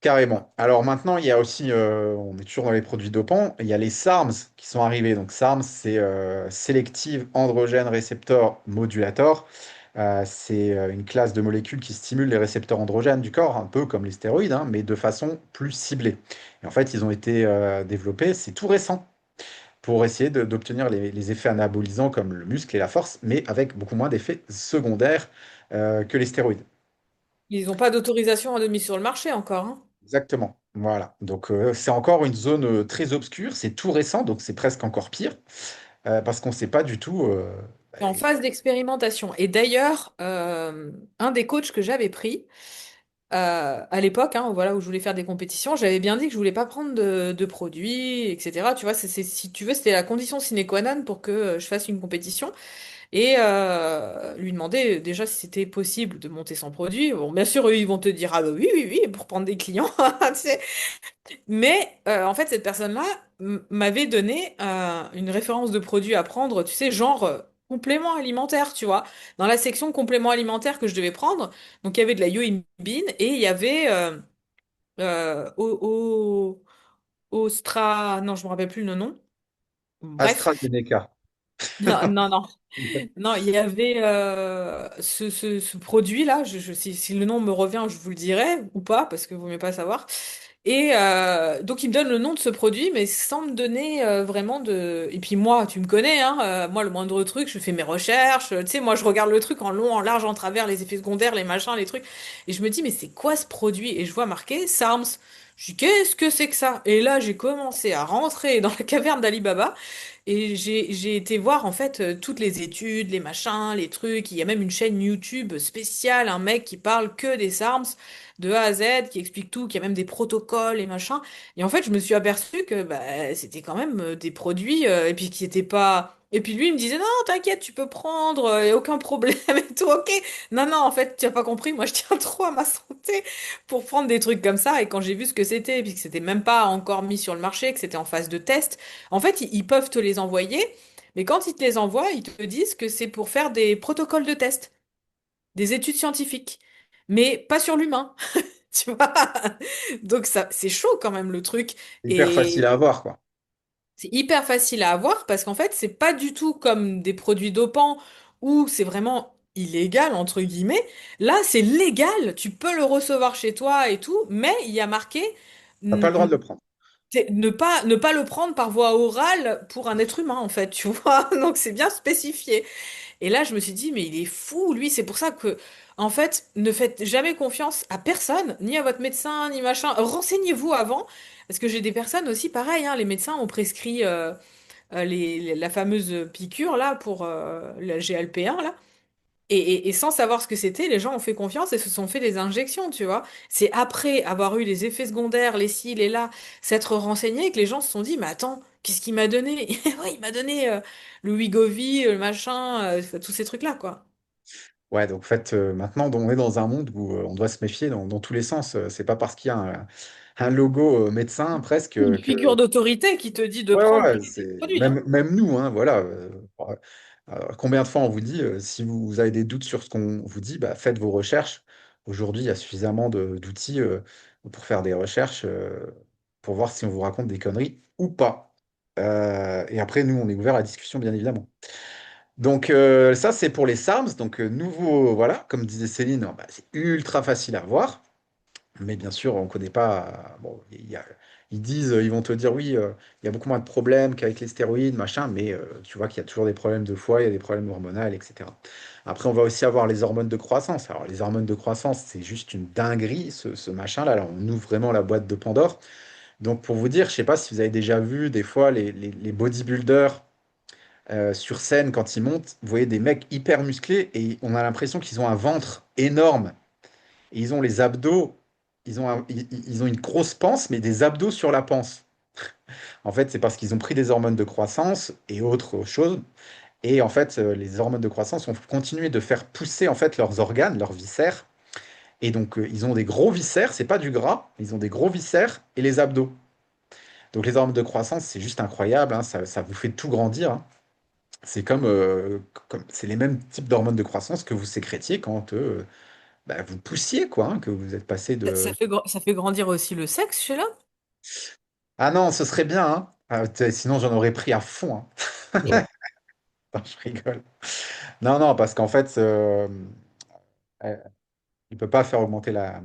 Carrément. Alors maintenant, il y a aussi, on est toujours dans les produits dopants, il y a les SARMs qui sont arrivés. Donc SARMs, c'est Selective Androgen Receptor Modulator. C'est une classe de molécules qui stimulent les récepteurs androgènes du corps, un peu comme les stéroïdes, hein, mais de façon plus ciblée. Et en fait, ils ont été développés, c'est tout récent, pour essayer d'obtenir les effets anabolisants comme le muscle et la force, mais avec beaucoup moins d'effets secondaires que les stéroïdes. Ils n'ont pas d'autorisation à de mise sur le marché encore, hein. Exactement. Voilà. Donc, c'est encore une zone très obscure, c'est tout récent, donc c'est presque encore pire, parce qu'on ne sait pas du tout. Bah, En phase d'expérimentation. Et d'ailleurs, un des coachs que j'avais pris à l'époque, hein, voilà, où je voulais faire des compétitions, j'avais bien dit que je voulais pas prendre de produits, etc. Tu vois, si tu veux, c'était la condition sine qua non pour que je fasse une compétition. Et lui demander déjà si c'était possible de monter sans produit. Bon, bien sûr, eux, ils vont te dire, ah bah oui, oui, oui, pour prendre des clients. Tu sais. Mais en fait, cette personne-là m'avait donné une référence de produit à prendre, tu sais, genre complément alimentaire, tu vois. Dans la section complément alimentaire que je devais prendre, donc il y avait de la yohimbine et il y avait non, je me rappelle plus le nom. Bref, AstraZeneca. non, non, non. Non, il y avait ce produit-là, si le nom me revient, je vous le dirai ou pas, parce que vous ne pas savoir. Et donc il me donne le nom de ce produit, mais sans me donner vraiment de... Et puis moi, tu me connais, hein, moi le moindre truc, je fais mes recherches, tu sais, moi je regarde le truc en long, en large, en travers, les effets secondaires, les machins, les trucs, et je me dis, mais c'est quoi ce produit? Et je vois marqué SARMS. Je dis, qu'est-ce que c'est que ça? Et là, j'ai commencé à rentrer dans la caverne d'Ali Baba. Et j'ai été voir en fait toutes les études, les machins, les trucs. Il y a même une chaîne YouTube spéciale, un mec qui parle que des SARMs de A à Z, qui explique tout, qui a même des protocoles et machins. Et en fait, je me suis aperçu que bah, c'était quand même des produits et puis qui étaient pas. Et puis lui, il me disait non, t'inquiète, tu peux prendre, y a aucun problème et tout, ok. Non, non, en fait, tu as pas compris. Moi, je tiens trop à ma santé pour prendre des trucs comme ça. Et quand j'ai vu ce que c'était, et puis que c'était même pas encore mis sur le marché, que c'était en phase de test. En fait, ils peuvent te les envoyer, mais quand ils te les envoient, ils te disent que c'est pour faire des protocoles de test, des études scientifiques, mais pas sur l'humain, tu vois. Donc ça, c'est chaud quand même le truc. Hyper facile Et à avoir, quoi. C'est hyper facile à avoir parce qu'en fait, c'est pas du tout comme des produits dopants où c'est vraiment illégal, entre guillemets. Là, c'est légal, tu peux le recevoir chez toi et tout, mais il y a marqué T'as pas le droit de le prendre. ne pas le prendre par voie orale pour un être humain, en fait, tu vois. Donc, c'est bien spécifié. Et là, je me suis dit, mais il est fou, lui. C'est pour ça que, en fait, ne faites jamais confiance à personne, ni à votre médecin, ni machin. Renseignez-vous avant. Parce que j'ai des personnes aussi, pareil, hein, les médecins ont prescrit la fameuse piqûre là pour la GLP1 là. Et sans savoir ce que c'était, les gens ont fait confiance et se sont fait des injections, tu vois. C'est après avoir eu les effets secondaires, les ci, les là, s'être renseigné que les gens se sont dit, mais attends, qu'est-ce qu'il m'a donné? Ouais, il m'a donné le Wegovy, le machin, tous ces trucs-là, quoi. Ouais, donc en fait, maintenant, on est dans un monde où on doit se méfier dans tous les sens. C'est pas parce qu'il y a un logo médecin presque Une que. figure d'autorité qui te dit de Ouais, prendre ouais, tes c'est produits, hein. même nous, hein, voilà. Combien de fois on vous dit, si vous avez des doutes sur ce qu'on vous dit, bah, faites vos recherches. Aujourd'hui, il y a suffisamment d'outils pour faire des recherches pour voir si on vous raconte des conneries ou pas. Et après, nous, on est ouvert à la discussion, bien évidemment. Donc ça, c'est pour les SARMs. Donc nouveau, voilà, comme disait Céline, bah, c'est ultra facile à voir. Mais bien sûr, on ne connaît pas. Bon, ils disent, ils vont te dire oui, il y a beaucoup moins de problèmes qu'avec les stéroïdes, machin, mais tu vois qu'il y a toujours des problèmes de foie, il y a des problèmes hormonaux, etc. Après, on va aussi avoir les hormones de croissance. Alors, les hormones de croissance, c'est juste une dinguerie, ce machin-là. Là, on ouvre vraiment la boîte de Pandore. Donc, pour vous dire, je sais pas si vous avez déjà vu des fois les bodybuilders sur scène quand ils montent, vous voyez des mecs hyper musclés et on a l'impression qu'ils ont un ventre énorme. Et ils ont les abdos, ils ont une grosse panse, mais des abdos sur la panse. En fait, c'est parce qu'ils ont pris des hormones de croissance et autres choses. Et en fait, les hormones de croissance ont continué de faire pousser en fait leurs organes, leurs viscères. Et donc, ils ont des gros viscères, c'est pas du gras, ils ont des gros viscères et les abdos. Donc, les hormones de croissance, c'est juste incroyable, hein, ça vous fait tout grandir, hein. C'est c'est les mêmes types d'hormones de croissance que vous sécrétiez quand bah, vous poussiez, quoi, hein, que vous êtes passé de. Ça fait grandir aussi le sexe chez l'homme. Ah non, ce serait bien, hein. Sinon, j'en aurais pris à fond, hein. Non, je rigole. Non, non, parce qu'en fait, euh, il peut pas faire augmenter la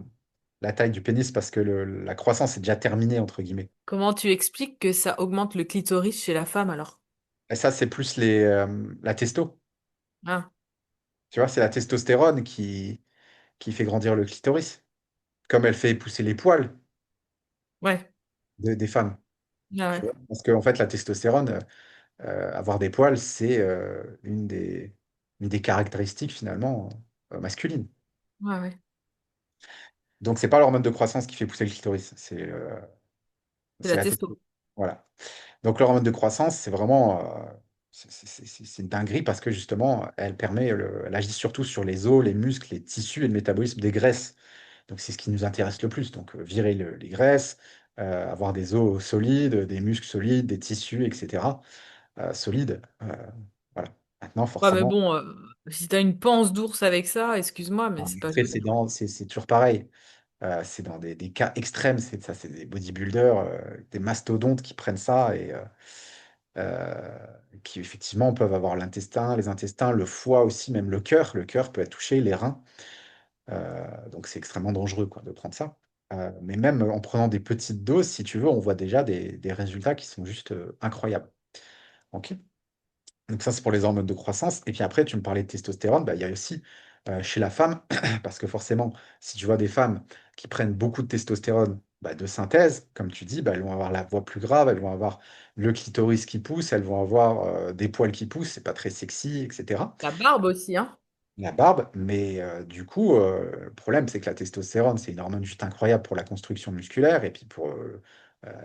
taille du pénis parce que la croissance est déjà terminée, entre guillemets. Comment tu expliques que ça augmente le clitoris chez la femme alors? Et ça, c'est plus la testo. Ah, Tu vois, c'est la testostérone qui fait grandir le clitoris, comme elle fait pousser les poils ouais. des femmes. Ah Tu ouais. vois? Parce qu'en fait, la testostérone, avoir des poils, c'est une des caractéristiques finalement masculines. Ouais, ouais. Donc, c'est pas l'hormone de croissance qui fait pousser le clitoris, C'est c'est la la testo. testo. Voilà. Donc, l'hormone de croissance, c'est vraiment c'est une dinguerie parce que justement, elle permet, elle agit surtout sur les os, les muscles, les tissus et le métabolisme des graisses. Donc, c'est ce qui nous intéresse le plus. Donc, virer les graisses, avoir des os solides, des muscles solides, des tissus, etc. Solides. Voilà. Maintenant, Ouais, mais forcément, bon, si t'as une panse d'ours avec ça, excuse-moi, mais c'est pas après, joli. c'est toujours pareil. C'est dans des cas extrêmes, c'est ça, c'est des bodybuilders, des mastodontes qui prennent ça et euh, qui effectivement peuvent avoir les intestins, le foie aussi, même le cœur. Le cœur peut être touché, les reins. Donc c'est extrêmement dangereux quoi, de prendre ça. Mais même en prenant des petites doses, si tu veux, on voit déjà des résultats qui sont juste incroyables. Ok. Donc ça, c'est pour les hormones de croissance. Et puis après, tu me parlais de testostérone, bah, il y a aussi chez la femme, parce que forcément, si tu vois des femmes qui prennent beaucoup de testostérone bah, de synthèse, comme tu dis, bah, elles vont avoir la voix plus grave, elles vont avoir le clitoris qui pousse, elles vont avoir des poils qui poussent, c'est pas très sexy, etc. La barbe aussi, hein. La barbe, mais du coup, le problème, c'est que la testostérone, c'est une hormone juste incroyable pour la construction musculaire et puis pour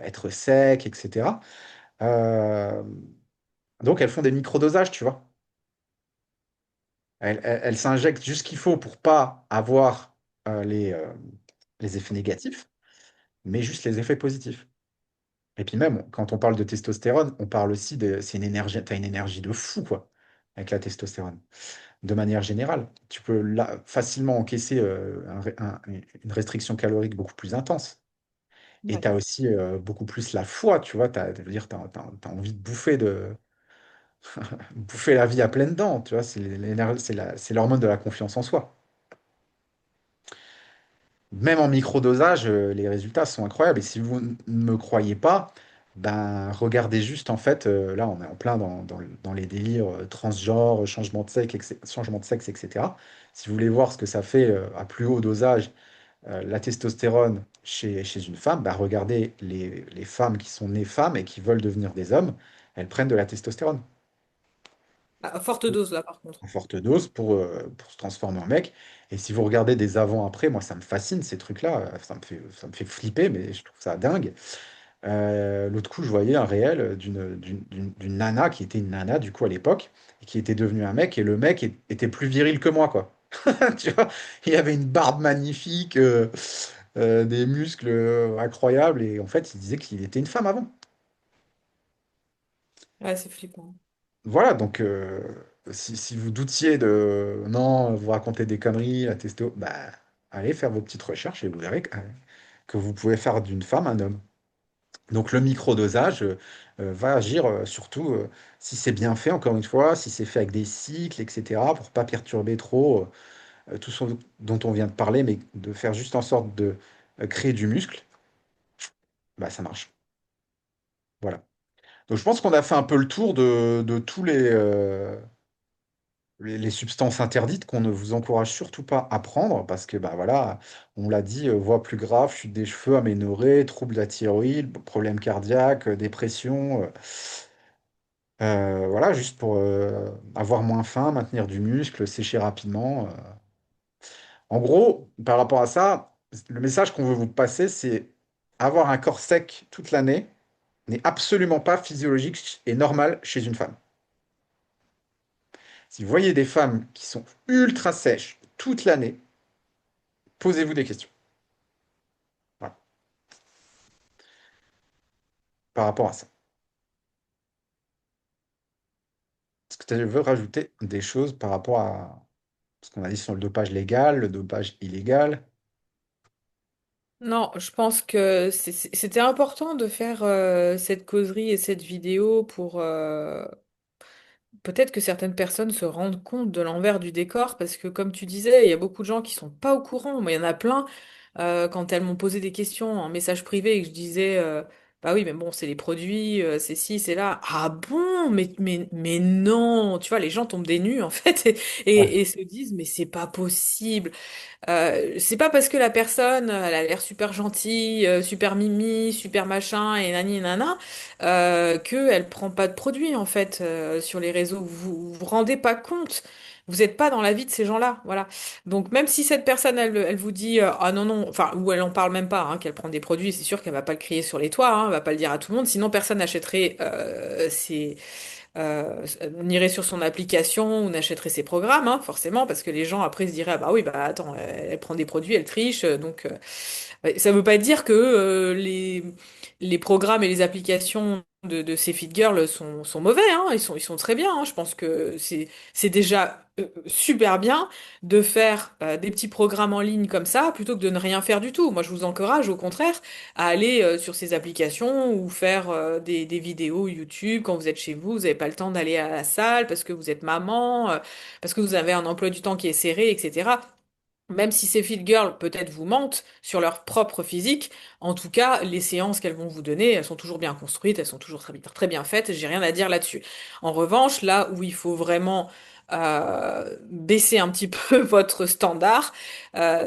être sec, etc. Euh, donc, elles font des microdosages, tu vois. Elle s'injecte juste ce qu'il faut pour pas avoir les effets négatifs, mais juste les effets positifs. Et puis même, quand on parle de testostérone, on parle aussi c'est une énergie, t'as une énergie de fou, quoi, avec la testostérone. De manière générale, tu peux facilement encaisser une restriction calorique beaucoup plus intense. Et tu as D'accord. aussi beaucoup plus la foi, tu vois. Je veux dire, t'as envie de bouffer la vie à pleines dents, tu vois. C'est l'hormone de la confiance en soi. Même en microdosage, les résultats sont incroyables. Et si vous ne me croyez pas, ben, regardez juste, en fait, là, on est en plein dans les délires transgenres, changement de sexe, etc. Si vous voulez voir ce que ça fait à plus haut dosage, la testostérone chez une femme, ben, regardez les femmes qui sont nées femmes et qui veulent devenir des hommes, elles prennent de la testostérone À forte dose, là, par contre. en forte dose pour se transformer en mec. Et si vous regardez des avant-après, moi, ça me fascine, ces trucs-là. Ça me fait flipper, mais je trouve ça dingue. L'autre coup, je voyais un réel d'une nana qui était une nana, du coup, à l'époque, et qui était devenue un mec, et le mec était plus viril que moi, quoi. Tu vois, il avait une barbe magnifique, des muscles incroyables, et en fait, il disait qu'il était une femme avant. Ouais, c'est flippant. Voilà, donc si vous doutiez de non, vous racontez des conneries, la testo, bah allez faire vos petites recherches et vous verrez que vous pouvez faire d'une femme un homme. Donc le microdosage va agir surtout si c'est bien fait, encore une fois, si c'est fait avec des cycles, etc., pour pas perturber trop tout ce dont on vient de parler, mais de faire juste en sorte de créer du muscle, bah ça marche. Voilà. Donc je pense qu'on a fait un peu le tour de tous les substances interdites qu'on ne vous encourage surtout pas à prendre parce que bah voilà, on l'a dit, voix plus grave, chute des cheveux aménorrhée, troubles de la thyroïde, problèmes cardiaques, dépression, voilà, juste pour avoir moins faim, maintenir du muscle, sécher rapidement. En gros, par rapport à ça, le message qu'on veut vous passer, c'est avoir un corps sec toute l'année n'est absolument pas physiologique et normal chez une femme. Si vous voyez des femmes qui sont ultra sèches toute l'année, posez-vous des questions. Voilà, par rapport à ça. Est-ce que tu veux rajouter des choses par rapport à ce qu'on a dit sur le dopage légal, le dopage illégal? Non, je pense que c'était important de faire cette causerie et cette vidéo pour peut-être que certaines personnes se rendent compte de l'envers du décor parce que comme tu disais, il y a beaucoup de gens qui sont pas au courant. Moi, il y en a plein quand elles m'ont posé des questions en message privé et que je disais bah oui, mais bon, c'est les produits, c'est ci, c'est là. Ah bon, mais non, tu vois, les gens tombent des nues en fait Ouais. et se disent mais c'est pas possible. C'est pas parce que la personne, elle a l'air super gentille, super mimi, super machin et nani nana, que elle prend pas de produits en fait sur les réseaux. Vous vous rendez pas compte. Vous n'êtes pas dans la vie de ces gens-là, voilà. Donc même si cette personne, elle vous dit ah non non, enfin ou elle en parle même pas, hein, qu'elle prend des produits, c'est sûr qu'elle va pas le crier sur les toits, hein, elle va pas le dire à tout le monde, sinon personne n'achèterait on irait sur son application, on achèterait ses programmes, hein, forcément, parce que les gens après se diraient, ah bah oui, bah attends, elle prend des produits, elle triche, donc ouais, ça veut pas dire que les programmes et les applications de ces fit girls sont mauvais, hein, ils sont très bien, hein, je pense que c'est déjà super bien de faire des petits programmes en ligne comme ça, plutôt que de ne rien faire du tout. Moi, je vous encourage, au contraire, à aller sur ces applications ou faire des vidéos YouTube quand vous êtes chez vous, vous n'avez pas le temps d'aller à la salle parce que vous êtes maman, parce que vous avez un emploi du temps qui est serré, etc. Même si ces fit girls peut-être vous mentent sur leur propre physique, en tout cas, les séances qu'elles vont vous donner, elles sont toujours bien construites, elles sont toujours très bien faites, j'ai rien à dire là-dessus. En revanche, là où il faut vraiment baisser un petit peu votre standard,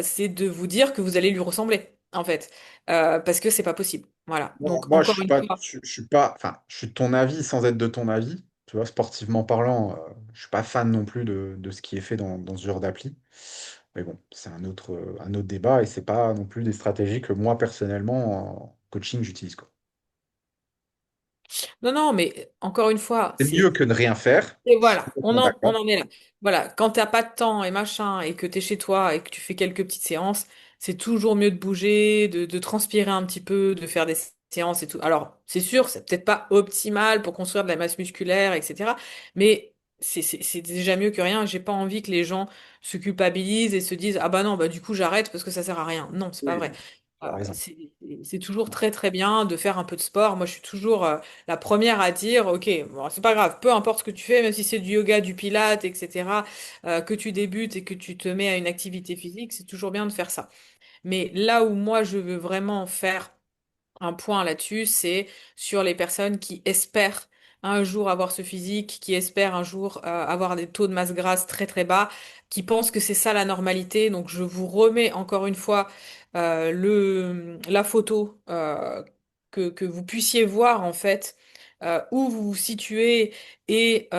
c'est de vous dire que vous allez lui ressembler, en fait. Parce que c'est pas possible. Voilà. Donc, Moi, encore une fois, je suis pas, enfin, je suis de ton avis sans être de ton avis. Tu vois, sportivement parlant, je suis pas fan non plus de ce qui est fait dans ce genre d'appli. Mais bon, c'est un autre débat et c'est pas non plus des stratégies que moi personnellement en coaching j'utilise quoi. non, non, mais encore une fois, C'est mieux que de rien faire. et Je suis voilà, complètement on d'accord. en est là. Voilà, quand t'as pas de temps et machin, et que t'es chez toi et que tu fais quelques petites séances, c'est toujours mieux de bouger, de transpirer un petit peu, de faire des séances et tout. Alors, c'est sûr, c'est peut-être pas optimal pour construire de la masse musculaire, etc. Mais c'est déjà mieux que rien. J'ai pas envie que les gens se culpabilisent et se disent, ah bah non, bah du coup j'arrête parce que ça sert à rien. Non, c'est pas vrai. t'as raison. C'est toujours très très bien de faire un peu de sport. Moi, je suis toujours la première à dire, ok, bon, c'est pas grave, peu importe ce que tu fais, même si c'est du yoga, du pilates, etc., que tu débutes et que tu te mets à une activité physique, c'est toujours bien de faire ça. Mais là où moi, je veux vraiment faire un point là-dessus, c'est sur les personnes qui espèrent un jour avoir ce physique, qui espèrent un jour avoir des taux de masse grasse très très bas, qui pensent que c'est ça la normalité. Donc je vous remets encore une fois la photo que vous puissiez voir en fait où vous vous situez et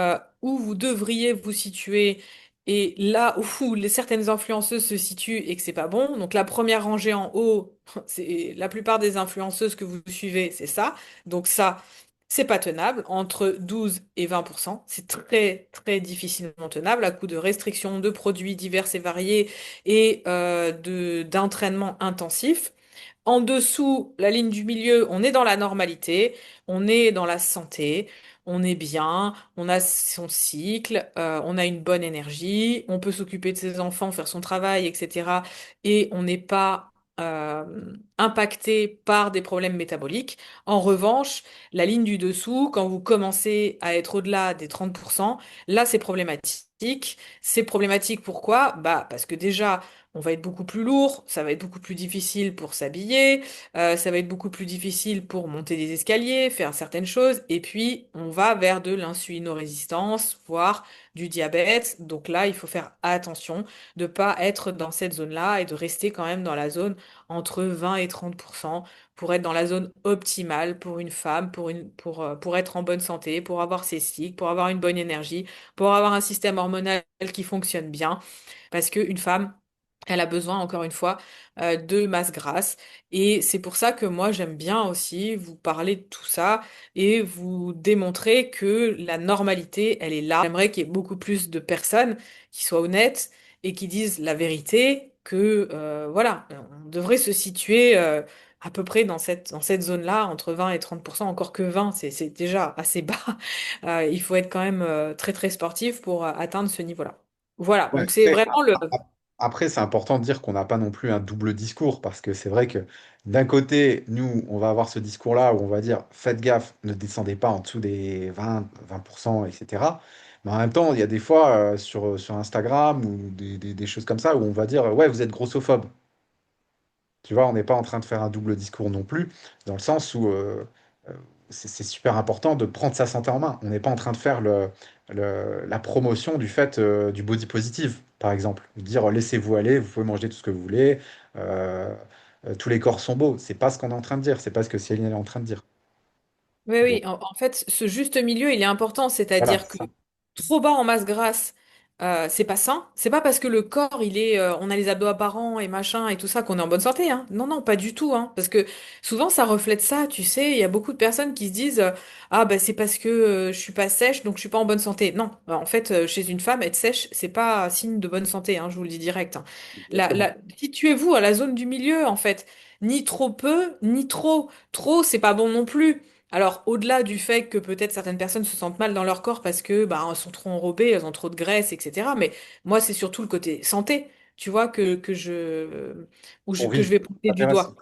où vous devriez vous situer. Et là où certaines influenceuses se situent et que c'est pas bon, donc la première rangée en haut, c'est la plupart des influenceuses que vous suivez, c'est ça. Donc ça, c'est pas tenable. Entre 12 et 20%, c'est très très difficilement tenable à coup de restrictions de produits divers et variés et d'entraînement intensif. En dessous, la ligne du milieu, on est dans la normalité, on est dans la santé, on est bien, on a son cycle, on a une bonne énergie, on peut s'occuper de ses enfants, faire son travail, etc. Et on n'est pas impacté par des problèmes métaboliques. En revanche, la ligne du dessous, quand vous commencez à être au-delà des 30%, là, c'est problématique. C'est problématique pourquoi? Bah, parce que déjà, on va être beaucoup plus lourd, ça va être beaucoup plus difficile pour s'habiller, ça va être beaucoup plus difficile pour monter des escaliers, faire certaines choses, et puis on va vers de l'insulinorésistance, voire du diabète. Donc là, il faut faire attention de pas être dans cette zone-là et de rester quand même dans la zone entre 20 et 30% pour être dans la zone optimale pour une femme, pour être en bonne santé, pour avoir ses cycles, pour avoir une bonne énergie, pour avoir un système hormonal qui fonctionne bien. Parce qu'une femme, elle a besoin, encore une fois, de masse grasse. Et c'est pour ça que moi, j'aime bien aussi vous parler de tout ça et vous démontrer que la normalité, elle est là. J'aimerais qu'il y ait beaucoup plus de personnes qui soient honnêtes et qui disent la vérité, que voilà, on devrait se situer à peu près dans cette zone-là, entre 20 et 30%, encore que 20, c'est déjà assez bas. Il faut être quand même très très sportif pour atteindre ce niveau-là. Voilà, Ouais, donc c'est après, vraiment le... après, c'est important de dire qu'on n'a pas non plus un double discours, parce que c'est vrai que d'un côté, nous, on va avoir ce discours-là où on va dire, faites gaffe, ne descendez pas en dessous des 20%, etc. Mais en même temps, il y a des fois sur Instagram ou des choses comme ça où on va dire, ouais, vous êtes grossophobe. Tu vois, on n'est pas en train de faire un double discours non plus, dans le sens où euh, c'est super important de prendre sa santé en main. On n'est pas en train de faire la promotion du fait du body positive, par exemple. Dire laissez-vous aller, vous pouvez manger tout ce que vous voulez, euh, tous les corps sont beaux. C'est pas ce qu'on est en train de dire, c'est pas ce que Céline est en train de dire. Oui, Donc oui, en fait, ce juste milieu, il est important, voilà, c'est-à-dire c'est que ça. trop bas en masse grasse, c'est pas sain. C'est pas parce que le corps, on a les abdos apparents et machin et tout ça qu'on est en bonne santé, hein. Non, non, pas du tout, hein. Parce que souvent, ça reflète ça, tu sais. Il y a beaucoup de personnes qui se disent, ah, bah, c'est parce que je suis pas sèche, donc je suis pas en bonne santé. Non, bah, en fait, chez une femme, être sèche, c'est pas signe de bonne santé, hein, je vous le dis direct, hein. Exactement. Situez-vous à la zone du milieu, en fait. Ni trop peu, ni trop. Trop, c'est pas bon non plus. Alors, au-delà du fait que peut-être certaines personnes se sentent mal dans leur corps parce que bah, elles sont trop enrobées, elles ont trop de graisse, etc. Mais moi, c'est surtout le côté santé, tu vois, On que je vise. vais pointer du Intéressant. doigt.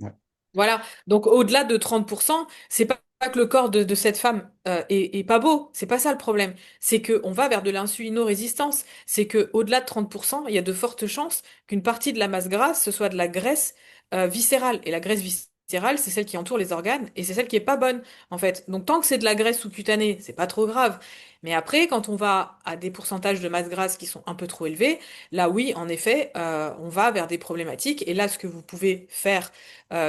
Ouais. Voilà. Donc, au-delà de 30%, c'est pas que le corps de cette femme est pas beau. C'est pas ça le problème. C'est que on va vers de l'insulino-résistance. C'est que au-delà de 30%, il y a de fortes chances qu'une partie de la masse grasse, ce soit de la graisse viscérale. Et la graisse viscérale, c'est celle qui entoure les organes et c'est celle qui est pas bonne, en fait. Donc, tant que c'est de la graisse sous-cutanée, c'est pas trop grave. Mais après, quand on va à des pourcentages de masse grasse qui sont un peu trop élevés, là, oui, en effet, on va vers des problématiques. Et là, ce que vous pouvez faire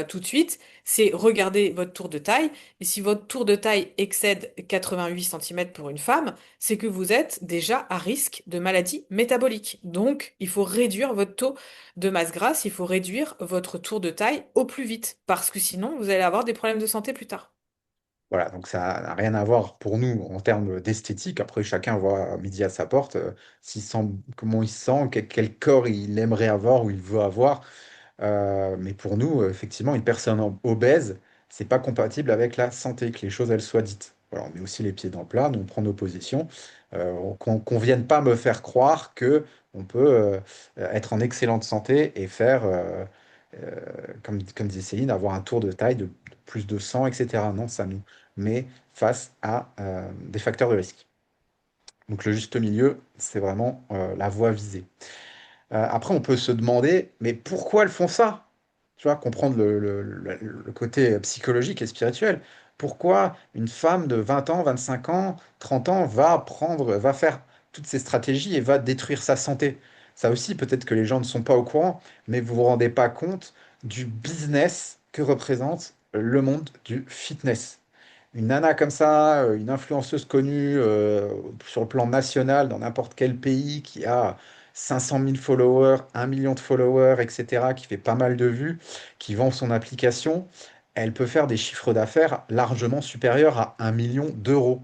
tout de suite, c'est regarder votre tour de taille. Et si votre tour de taille excède 88 centimètres pour une femme, c'est que vous êtes déjà à risque de maladie métabolique. Donc, il faut réduire votre taux de masse grasse, il faut réduire votre tour de taille au plus vite, parce que sinon, vous allez avoir des problèmes de santé plus tard. Voilà, donc ça n'a rien à voir pour nous en termes d'esthétique. Après, chacun voit midi à sa porte, s'il sent, comment il se sent, quel corps il aimerait avoir ou il veut avoir. Mais pour nous, effectivement, une personne obèse, c'est pas compatible avec la santé, que les choses elles soient dites. Voilà, on met aussi les pieds dans le plat, nous on prend nos positions. Qu'on vienne pas me faire croire que on peut être en excellente santé et faire comme disait Céline, avoir un tour de taille de plus de 100, etc. Non, ça nous met face à des facteurs de risque. Donc le juste milieu, c'est vraiment la voie visée. Après, on peut se demander, mais pourquoi elles font ça? Tu vois, comprendre le côté psychologique et spirituel. Pourquoi une femme de 20 ans, 25 ans, 30 ans va faire toutes ces stratégies et va détruire sa santé? Ça aussi, peut-être que les gens ne sont pas au courant, mais vous vous rendez pas compte du business que représente le monde du fitness. Une nana comme ça, une influenceuse connue sur le plan national dans n'importe quel pays qui a 500 000 followers, 1 million de followers, etc., qui fait pas mal de vues, qui vend son application, elle peut faire des chiffres d'affaires largement supérieurs à 1 million d'euros.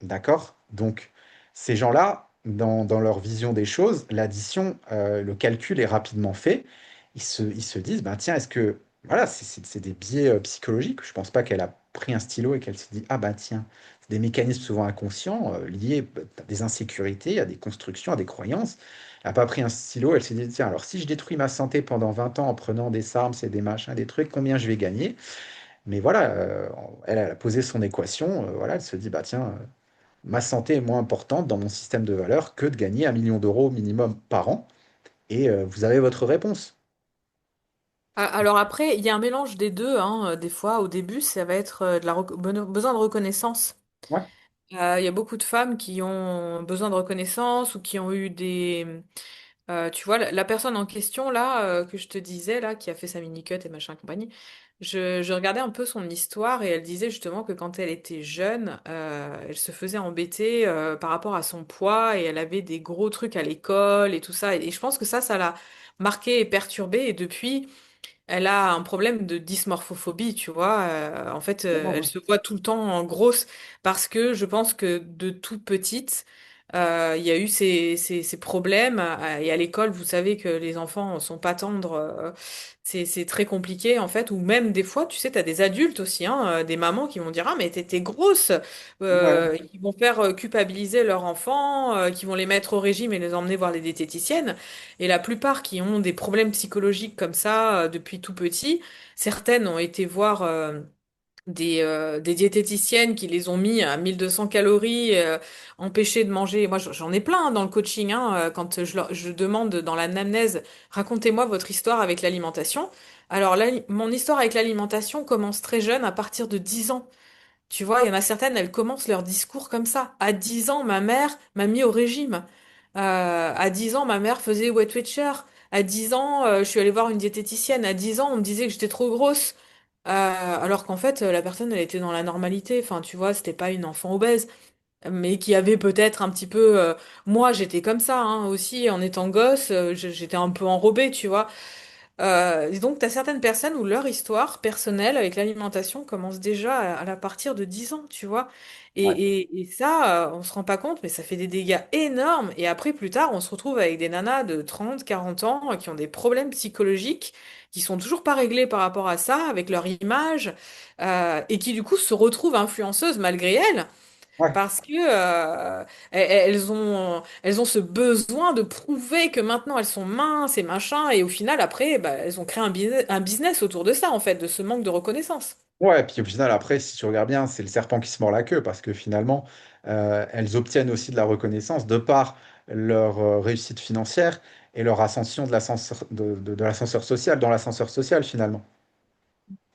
D'accord? Donc, ces gens-là, dans leur vision des choses, l'addition, le calcul est rapidement fait. Ils se disent, ben, tiens, est-ce que... Voilà, c'est des biais psychologiques. Je pense pas qu'elle a pris un stylo et qu'elle se dit, ah ben tiens, c'est des mécanismes souvent inconscients liés à des insécurités, à des constructions, à des croyances. Elle n'a pas pris un stylo, elle s'est dit, tiens, alors si je détruis ma santé pendant 20 ans en prenant des SARMs et des machins, des trucs, combien je vais gagner? Mais voilà, elle a posé son équation, voilà, elle se dit, bah tiens, ma santé est moins importante dans mon système de valeurs que de gagner 1 million d'euros minimum par an. Et vous avez votre réponse. Alors après, il y a un mélange des deux, hein. Des fois, au début, ça va être besoin de reconnaissance. Ouais, Il y a beaucoup de femmes qui ont besoin de reconnaissance ou qui ont eu des... tu vois, la personne en question, là, que je te disais, là, qui a fait sa mini-cut et machin compagnie, je regardais un peu son histoire et elle disait justement que quand elle était jeune, elle se faisait embêter par rapport à son poids et elle avait des gros trucs à l'école et tout ça. Et je pense que ça l'a marquée et perturbée et depuis... Elle a un problème de dysmorphophobie, tu vois. En fait, elle vraiment, se voit tout le temps en grosse parce que je pense que de toute petite, il y a eu ces problèmes. Et à l'école, vous savez que les enfants sont pas tendres. C'est très compliqué, en fait. Ou même des fois, tu sais, tu as des adultes aussi, hein, des mamans qui vont dire, ah, mais t'es grosse. ouais, Qui vont faire culpabiliser leur enfant, qui vont les mettre au régime et les emmener voir les diététiciennes. Et la plupart qui ont des problèmes psychologiques comme ça depuis tout petit, certaines ont été voir des diététiciennes qui les ont mis à 1200 calories, empêchés de manger. Moi, j'en ai plein hein, dans le coaching, hein, quand je demande dans l'anamnèse, racontez-moi votre histoire avec l'alimentation. Alors, mon histoire avec l'alimentation commence très jeune, à partir de 10 ans. Tu vois, il y en a certaines, elles commencent leur discours comme ça. À 10 ans, ma mère m'a mis au régime. À 10 ans, ma mère faisait Weight Watcher. À 10 ans, je suis allée voir une diététicienne. À 10 ans, on me disait que j'étais trop grosse. Alors qu'en fait, la personne, elle était dans la normalité. Enfin, tu vois, c'était pas une enfant obèse, mais qui avait peut-être un petit peu... moi, j'étais comme ça, hein, aussi, en étant gosse, j'étais un peu enrobée, tu vois. Et donc, tu as certaines personnes où leur histoire personnelle avec l'alimentation commence déjà à la partir de 10 ans, tu vois. ouais, Et ça, on se rend pas compte, mais ça fait des dégâts énormes. Et après, plus tard, on se retrouve avec des nanas de 30, 40 ans qui ont des problèmes psychologiques, qui sont toujours pas réglés par rapport à ça, avec leur image, et qui du coup se retrouvent influenceuses malgré elles. ouais. Parce que elles ont ce besoin de prouver que maintenant elles sont minces et machin, et au final, après, bah, elles ont créé un business autour de ça, en fait, de ce manque de reconnaissance. Ouais, et puis au final, après, si tu regardes bien, c'est le serpent qui se mord la queue, parce que finalement, elles obtiennent aussi de la reconnaissance de par leur réussite financière et leur ascension de l'ascenseur social, dans l'ascenseur social finalement.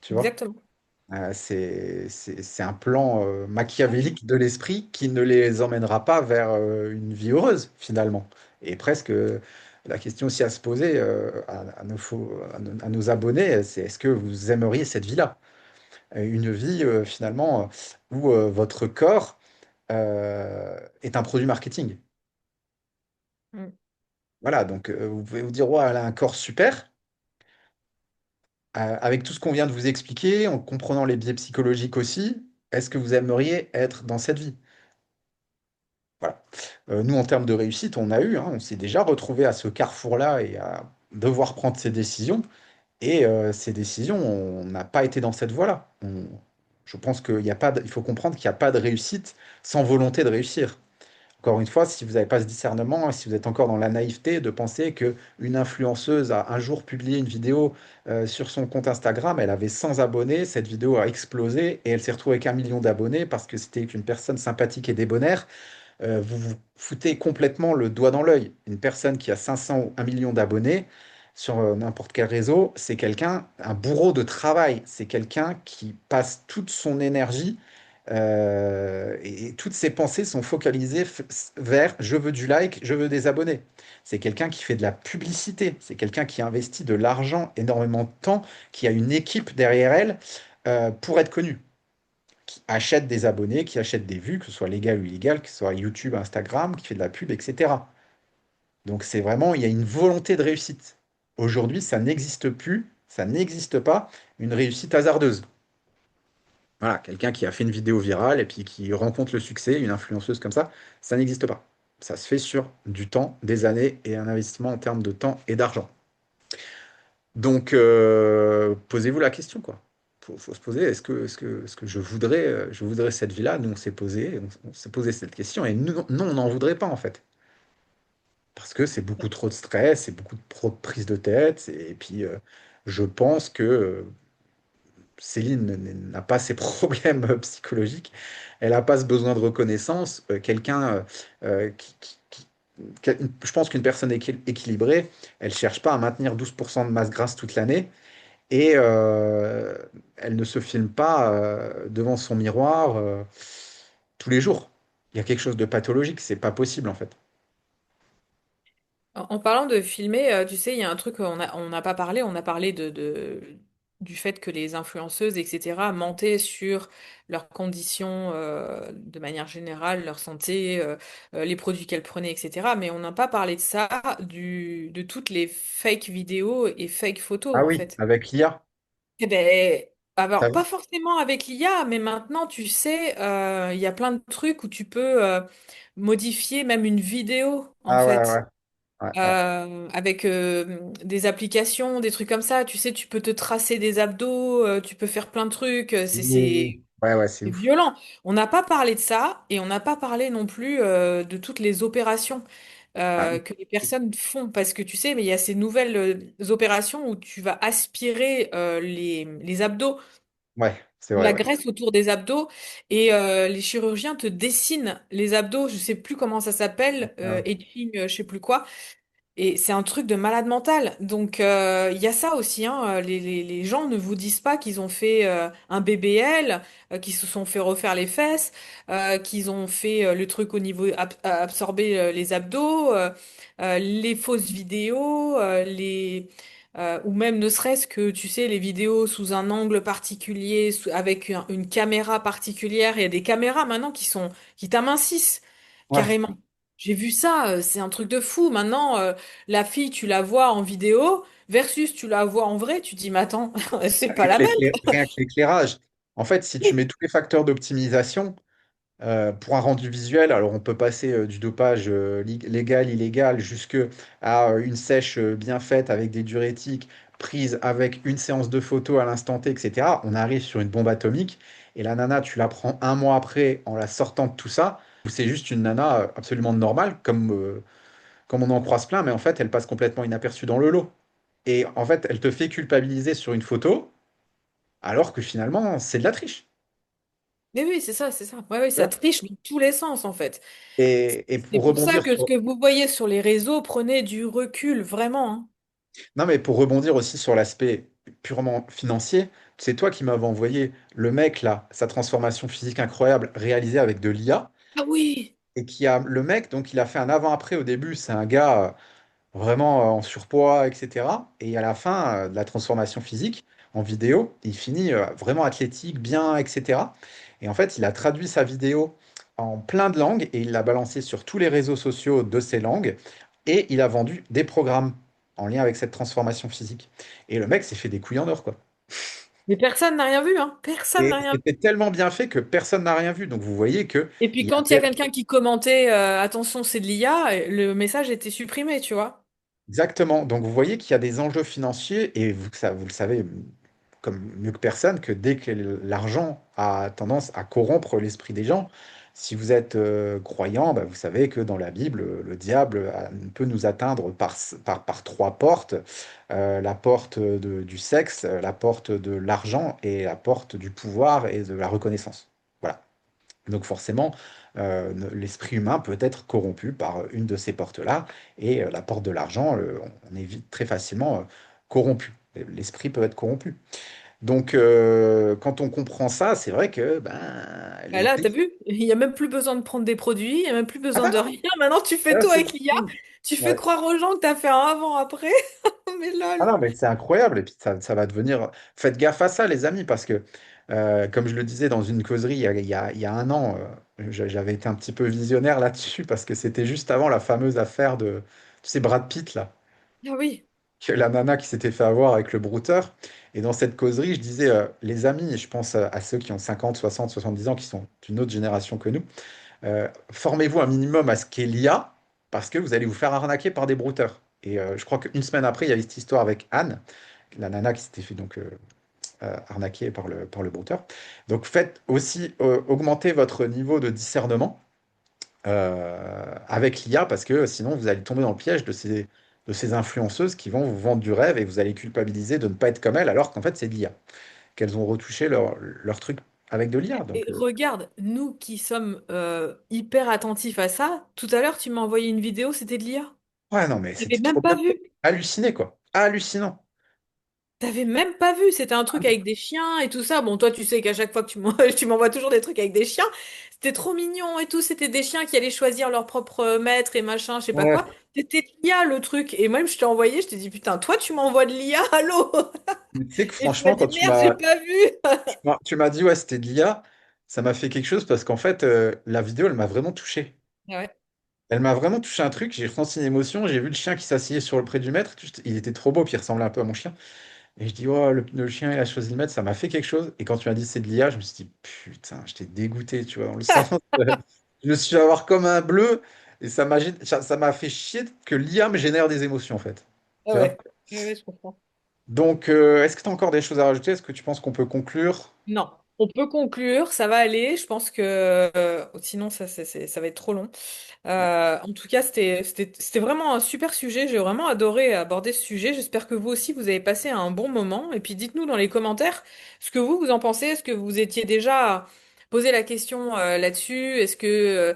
Tu vois? Exactement. C'est un plan machiavélique de l'esprit qui ne les emmènera pas vers une vie heureuse, finalement. Et presque la question aussi à se poser à nos abonnés, c'est est-ce que vous aimeriez cette vie-là? Une vie, finalement, où votre corps est un produit marketing. Mm. Voilà, donc vous pouvez vous dire, ouais, elle a un corps super. Avec tout ce qu'on vient de vous expliquer, en comprenant les biais psychologiques aussi, est-ce que vous aimeriez être dans cette vie? Voilà. Nous, en termes de réussite, on s'est déjà retrouvé à ce carrefour-là et à devoir prendre ces décisions. Et ces décisions, on n'a pas été dans cette voie-là. Je pense qu'il y a pas il faut comprendre qu'il n'y a pas de réussite sans volonté de réussir. Encore une fois, si vous n'avez pas ce discernement, si vous êtes encore dans la naïveté de penser que une influenceuse a un jour publié une vidéo sur son compte Instagram, elle avait 100 abonnés, cette vidéo a explosé et elle s'est retrouvée avec 1 million d'abonnés parce que c'était une personne sympathique et débonnaire, vous vous foutez complètement le doigt dans l'œil. Une personne qui a 500 ou 1 million d'abonnés sur n'importe quel réseau, c'est quelqu'un, un bourreau de travail. C'est quelqu'un qui passe toute son énergie et toutes ses pensées sont focalisées vers je veux du like, je veux des abonnés. C'est quelqu'un qui fait de la publicité. C'est quelqu'un qui investit de l'argent, énormément de temps, qui a une équipe derrière elle pour être connu, qui achète des abonnés, qui achète des vues, que ce soit légal ou illégal, que ce soit YouTube, Instagram, qui fait de la pub, etc. Donc c'est vraiment, il y a une volonté de réussite. Aujourd'hui, ça n'existe plus, ça n'existe pas, une réussite hasardeuse. Voilà, quelqu'un qui a fait une vidéo virale et puis qui rencontre le succès, une influenceuse comme ça n'existe pas. Ça se fait sur du temps, des années et un investissement en termes de temps et d'argent. Donc, posez-vous la question, quoi. Faut se poser, est-ce que je voudrais cette vie-là? Nous, on s'est posé cette question et nous, non, on n'en voudrait pas, en fait. Parce que c'est beaucoup trop de stress, c'est beaucoup trop de prise de tête. Et puis, je pense que Céline n'a pas ces problèmes psychologiques. Elle n'a pas ce besoin de reconnaissance. Quelqu'un je pense qu'une personne équilibrée, elle ne cherche pas à maintenir 12% de masse grasse toute l'année et elle ne se filme pas devant son miroir tous les jours. Il y a quelque chose de pathologique, c'est pas possible en fait. En parlant de filmer, tu sais, il y a un truc on n'a pas parlé, on a parlé du fait que les influenceuses, etc., mentaient sur leurs conditions de manière générale, leur santé, les produits qu'elles prenaient, etc. Mais on n'a pas parlé de ça, de toutes les fake vidéos et fake photos, Ah en oui, fait. avec l'IA, Eh ben, t'as alors, pas vu? forcément avec l'IA, mais maintenant, tu sais, il y a plein de trucs où tu peux modifier même une vidéo, en Ah ouais, fait ouais, ouais, ouais. avec des applications, des trucs comme ça. Tu sais, tu peux te tracer des abdos, tu peux faire plein de trucs. Oui. Ouais, ouais, c'est C'est ouf. violent. On n'a pas parlé de ça et on n'a pas parlé non plus de toutes les opérations Ah oui. que les personnes font. Parce que tu sais, mais il y a ces nouvelles opérations où tu vas aspirer les abdos, Ouais, c'est vrai, la ouais. graisse autour des abdos et les chirurgiens te dessinent les abdos. Je sais plus comment ça s'appelle, Ah ouais. etching, je sais plus quoi. Et c'est un truc de malade mental. Donc, il y a ça aussi, hein. Les gens ne vous disent pas qu'ils ont fait un BBL, qu'ils se sont fait refaire les fesses, qu'ils ont fait le truc au niveau absorber les abdos, les fausses vidéos, ou même ne serait-ce que, tu sais, les vidéos sous un angle particulier, avec une caméra particulière. Il y a des caméras maintenant qui t'amincissent Ouais. carrément. J'ai vu ça, c'est un truc de fou. Maintenant, la fille, tu la vois en vidéo versus tu la vois en vrai, tu dis, mais attends, c'est pas la même. Rien que l'éclairage. En fait, si tu mets tous les facteurs d'optimisation pour un rendu visuel, alors on peut passer du dopage légal, illégal, jusque à une sèche bien faite avec des diurétiques, prise avec une séance de photo à l'instant T, etc. On arrive sur une bombe atomique et la nana, tu la prends un mois après en la sortant de tout ça, ou c'est juste une nana absolument normale, comme on en croise plein, mais en fait, elle passe complètement inaperçue dans le lot. Et en fait, elle te fait culpabiliser sur une photo, alors que finalement, c'est de la triche. Mais oui, c'est ça, c'est ça. Ouais, oui, Tu ça vois. triche dans tous les sens, en fait. Et C'est pour pour ça rebondir que ce sur... que vous voyez sur les réseaux, prenez du recul, vraiment, hein. Non, mais pour rebondir aussi sur l'aspect purement financier, c'est toi qui m'avais envoyé le mec, là, sa transformation physique incroyable réalisée avec de l'IA, Ah oui! et qui a le mec, donc il a fait un avant-après au début, c'est un gars vraiment en surpoids, etc. Et à la fin de la transformation physique, en vidéo, il finit vraiment athlétique, bien, etc. Et en fait, il a traduit sa vidéo en plein de langues et il l'a balancé sur tous les réseaux sociaux de ces langues. Et il a vendu des programmes en lien avec cette transformation physique. Et le mec s'est fait des couilles en or, quoi. Mais personne n'a rien vu, hein. Personne Et n'a rien vu. c'était tellement bien fait que personne n'a rien vu. Donc vous voyez que Et puis il y quand il y a avait quelqu'un qui commentait, attention, c'est de l'IA, le message était supprimé, tu vois. exactement. Donc vous voyez qu'il y a des enjeux financiers et vous le savez comme mieux que personne que dès que l'argent a tendance à corrompre l'esprit des gens, Si vous êtes croyant, bah, vous savez que dans la Bible, le diable peut nous atteindre par trois portes. La porte du sexe, la porte de l'argent et la porte du pouvoir et de la reconnaissance. Voilà. Donc forcément, l'esprit humain peut être corrompu par une de ces portes-là, et la porte de l'argent, on est vite très facilement corrompu. L'esprit peut être corrompu. Donc quand on comprend ça, c'est vrai que ben, Bah les là, t'as risques... vu? Il n'y a même plus besoin de prendre des produits, il n'y a même plus Ah besoin bah de non, rien. Maintenant, tu fais là, tout c'est avec l'IA. fini. Tu fais Ouais. croire aux gens que t'as fait un avant-après. Mais Ah lol. non, mais c'est incroyable, et puis ça va devenir... Faites gaffe à ça, les amis, parce que, comme je le disais dans une causerie il y a un an, j'avais été un petit peu visionnaire là-dessus, parce que c'était juste avant la fameuse affaire de, tu sais, Brad Pitt, là, Ah oui. que la nana qui s'était fait avoir avec le brouteur. Et dans cette causerie, je disais, les amis, et je pense à ceux qui ont 50, 60, 70 ans, qui sont d'une autre génération que nous, formez-vous un minimum à ce qu'est l'IA, parce que vous allez vous faire arnaquer par des brouteurs. Et je crois qu'une semaine après, il y avait cette histoire avec Anne, la nana qui s'était fait donc arnaquer par le brouteur. Donc faites aussi augmenter votre niveau de discernement avec l'IA, parce que sinon vous allez tomber dans le piège de ces influenceuses qui vont vous vendre du rêve et vous allez culpabiliser de ne pas être comme elles, alors qu'en fait c'est de l'IA, qu'elles ont retouché leur truc avec de l'IA. Et Donc regarde, nous qui sommes hyper attentifs à ça, tout à l'heure, tu m'as envoyé une vidéo, c'était de l'IA. ouais, non, mais T'avais c'était trop même pas bien. vu. Halluciné, quoi. Hallucinant. T'avais même pas vu. C'était un truc avec des chiens et tout ça. Bon, toi, tu sais qu'à chaque fois que tu m'envoies toujours des trucs avec des chiens. C'était trop mignon et tout. C'était des chiens qui allaient choisir leur propre maître et machin, je sais pas quoi. Ouais. C'était de l'IA le truc. Et même, je t'ai envoyé, je t'ai dit, putain, toi, tu m'envoies de l'IA, allô? Mais tu sais que Et tu m'as franchement, dit, merde, j'ai pas vu. tu m'as dit ouais, c'était de l'IA, ça m'a fait quelque chose parce qu'en fait, la vidéo, elle m'a vraiment touché. Ouais. Elle m'a vraiment touché un truc, j'ai ressenti une émotion, j'ai vu le chien qui s'asseyait sur le près du maître, il était trop beau, puis il ressemblait un peu à mon chien. Et je dis, oh, le chien, il a choisi le maître, ça m'a fait quelque chose. Et quand tu m'as dit c'est de l'IA, je me suis dit, putain, j'étais dégoûté, tu vois, dans le sens, je me suis fait avoir comme un bleu, et ça m'a fait chier que l'IA me génère des émotions, en fait. Ah Tu vois? ouais. Ouais, ouais, je comprends. Donc, est-ce que tu as encore des choses à rajouter? Est-ce que tu penses qu'on peut conclure? Non, on peut conclure, ça va aller. Je pense que sinon ça va être trop long. En tout cas, c'était vraiment un super sujet. J'ai vraiment adoré aborder ce sujet. J'espère que vous aussi, vous avez passé un bon moment. Et puis dites-nous dans les commentaires ce que vous en pensez. Est-ce que vous étiez déjà posé la question là-dessus? Est-ce que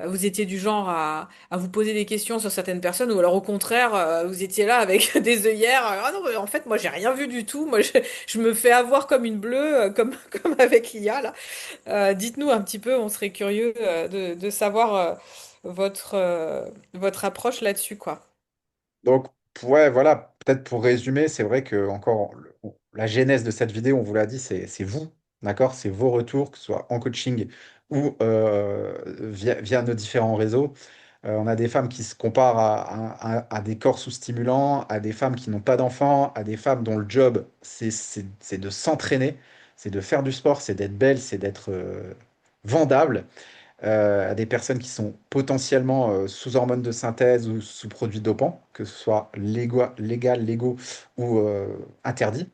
vous étiez du genre à vous poser des questions sur certaines personnes ou alors au contraire, vous étiez là avec des œillères? Ah non, en fait, moi, j'ai rien vu du tout. Moi, je me fais avoir comme une bleue, comme avec l'IA là. Dites-nous un petit peu, on serait curieux de savoir votre approche là-dessus, quoi. Donc, ouais, voilà, peut-être pour résumer, c'est vrai que encore la genèse de cette vidéo, on vous l'a dit, c'est vous, d'accord? C'est vos retours, que ce soit en coaching ou via nos différents réseaux. On a des femmes qui se comparent à des corps sous-stimulants, à des femmes qui n'ont pas d'enfants, à des femmes dont le job, c'est de s'entraîner, c'est de faire du sport, c'est d'être belle, c'est d'être vendable, à des personnes qui sont potentiellement sous hormones de synthèse ou sous produits dopants, que ce soit légaux ou interdits.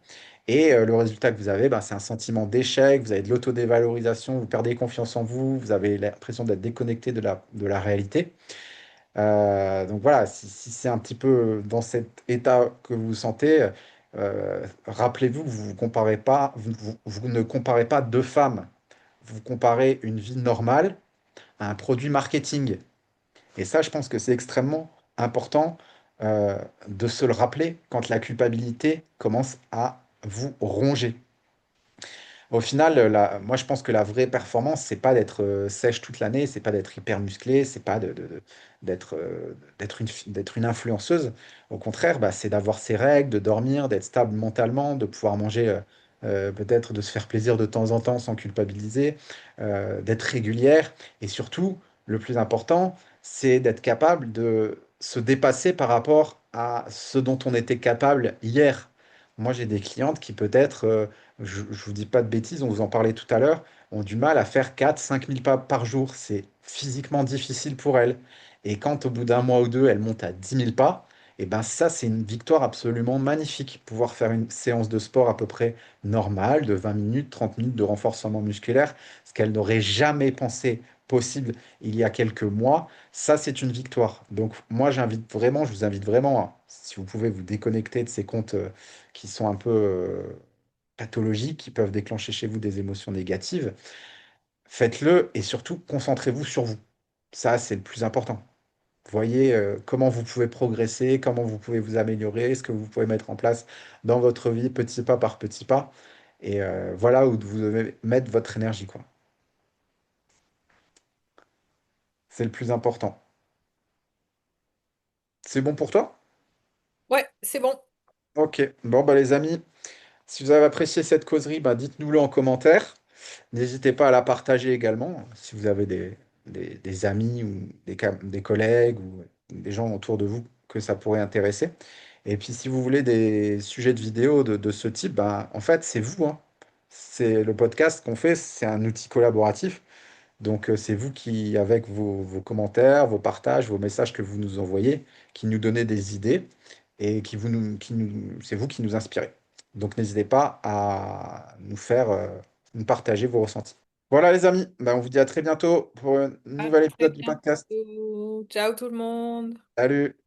Et le résultat que vous avez, ben, c'est un sentiment d'échec, vous avez de l'autodévalorisation, vous perdez confiance en vous, vous avez l'impression d'être déconnecté de la réalité. Donc voilà, si c'est un petit peu dans cet état que vous vous sentez, rappelez-vous que vous comparez pas, vous ne comparez pas deux femmes, vous comparez une vie normale à un produit marketing. Et ça, je pense que c'est extrêmement important de se le rappeler quand la culpabilité commence à vous ronger. Au final, moi je pense que la vraie performance, c'est pas d'être sèche toute l'année, c'est pas d'être hyper musclé, c'est pas d'être une influenceuse. Au contraire, bah, c'est d'avoir ses règles, de dormir, d'être stable mentalement, de pouvoir manger, peut-être de se faire plaisir de temps en temps sans culpabiliser, d'être régulière. Et surtout, le plus important, c'est d'être capable de se dépasser par rapport à ce dont on était capable hier. Moi, j'ai des clientes qui peut-être je ne vous dis pas de bêtises, on vous en parlait tout à l'heure, ont du mal à faire 4 5 000 pas par jour. C'est physiquement difficile pour elles. Et quand au bout d'un mois ou deux, elles montent à 10 000 pas, et ben ça, c'est une victoire absolument magnifique. Pouvoir faire une séance de sport à peu près normale, de 20 minutes, 30 minutes de renforcement musculaire, ce qu'elles n'auraient jamais pensé possible il y a quelques mois, ça, c'est une victoire. Donc, moi, je vous invite vraiment, hein, si vous pouvez vous déconnecter de ces comptes qui sont un peu pathologiques, qui peuvent déclencher chez vous des émotions négatives, faites-le et surtout, concentrez-vous sur vous. Ça, c'est le plus important. Voyez comment vous pouvez progresser, comment vous pouvez vous améliorer, ce que vous pouvez mettre en place dans votre vie, petit pas par petit pas. Et voilà où vous devez mettre votre énergie, quoi. C'est le plus important. C'est bon pour toi? Ouais, c'est bon. Ok. Bon, bah les amis, si vous avez apprécié cette causerie, bah, dites-nous-le en commentaire. N'hésitez pas à la partager également, si vous avez des amis ou des collègues ou des gens autour de vous que ça pourrait intéresser. Et puis, si vous voulez des sujets de vidéo de ce type, bah, en fait, c'est vous, hein. C'est le podcast qu'on fait, c'est un outil collaboratif. Donc, c'est vous qui, avec vos commentaires, vos partages, vos messages que vous nous envoyez, qui nous donnez des idées et c'est vous qui nous inspirez. Donc, n'hésitez pas à nous faire, nous partager vos ressentis. Voilà, les amis, ben, on vous dit à très bientôt pour un À nouvel très épisode du podcast. bientôt. Ciao tout le monde. Salut!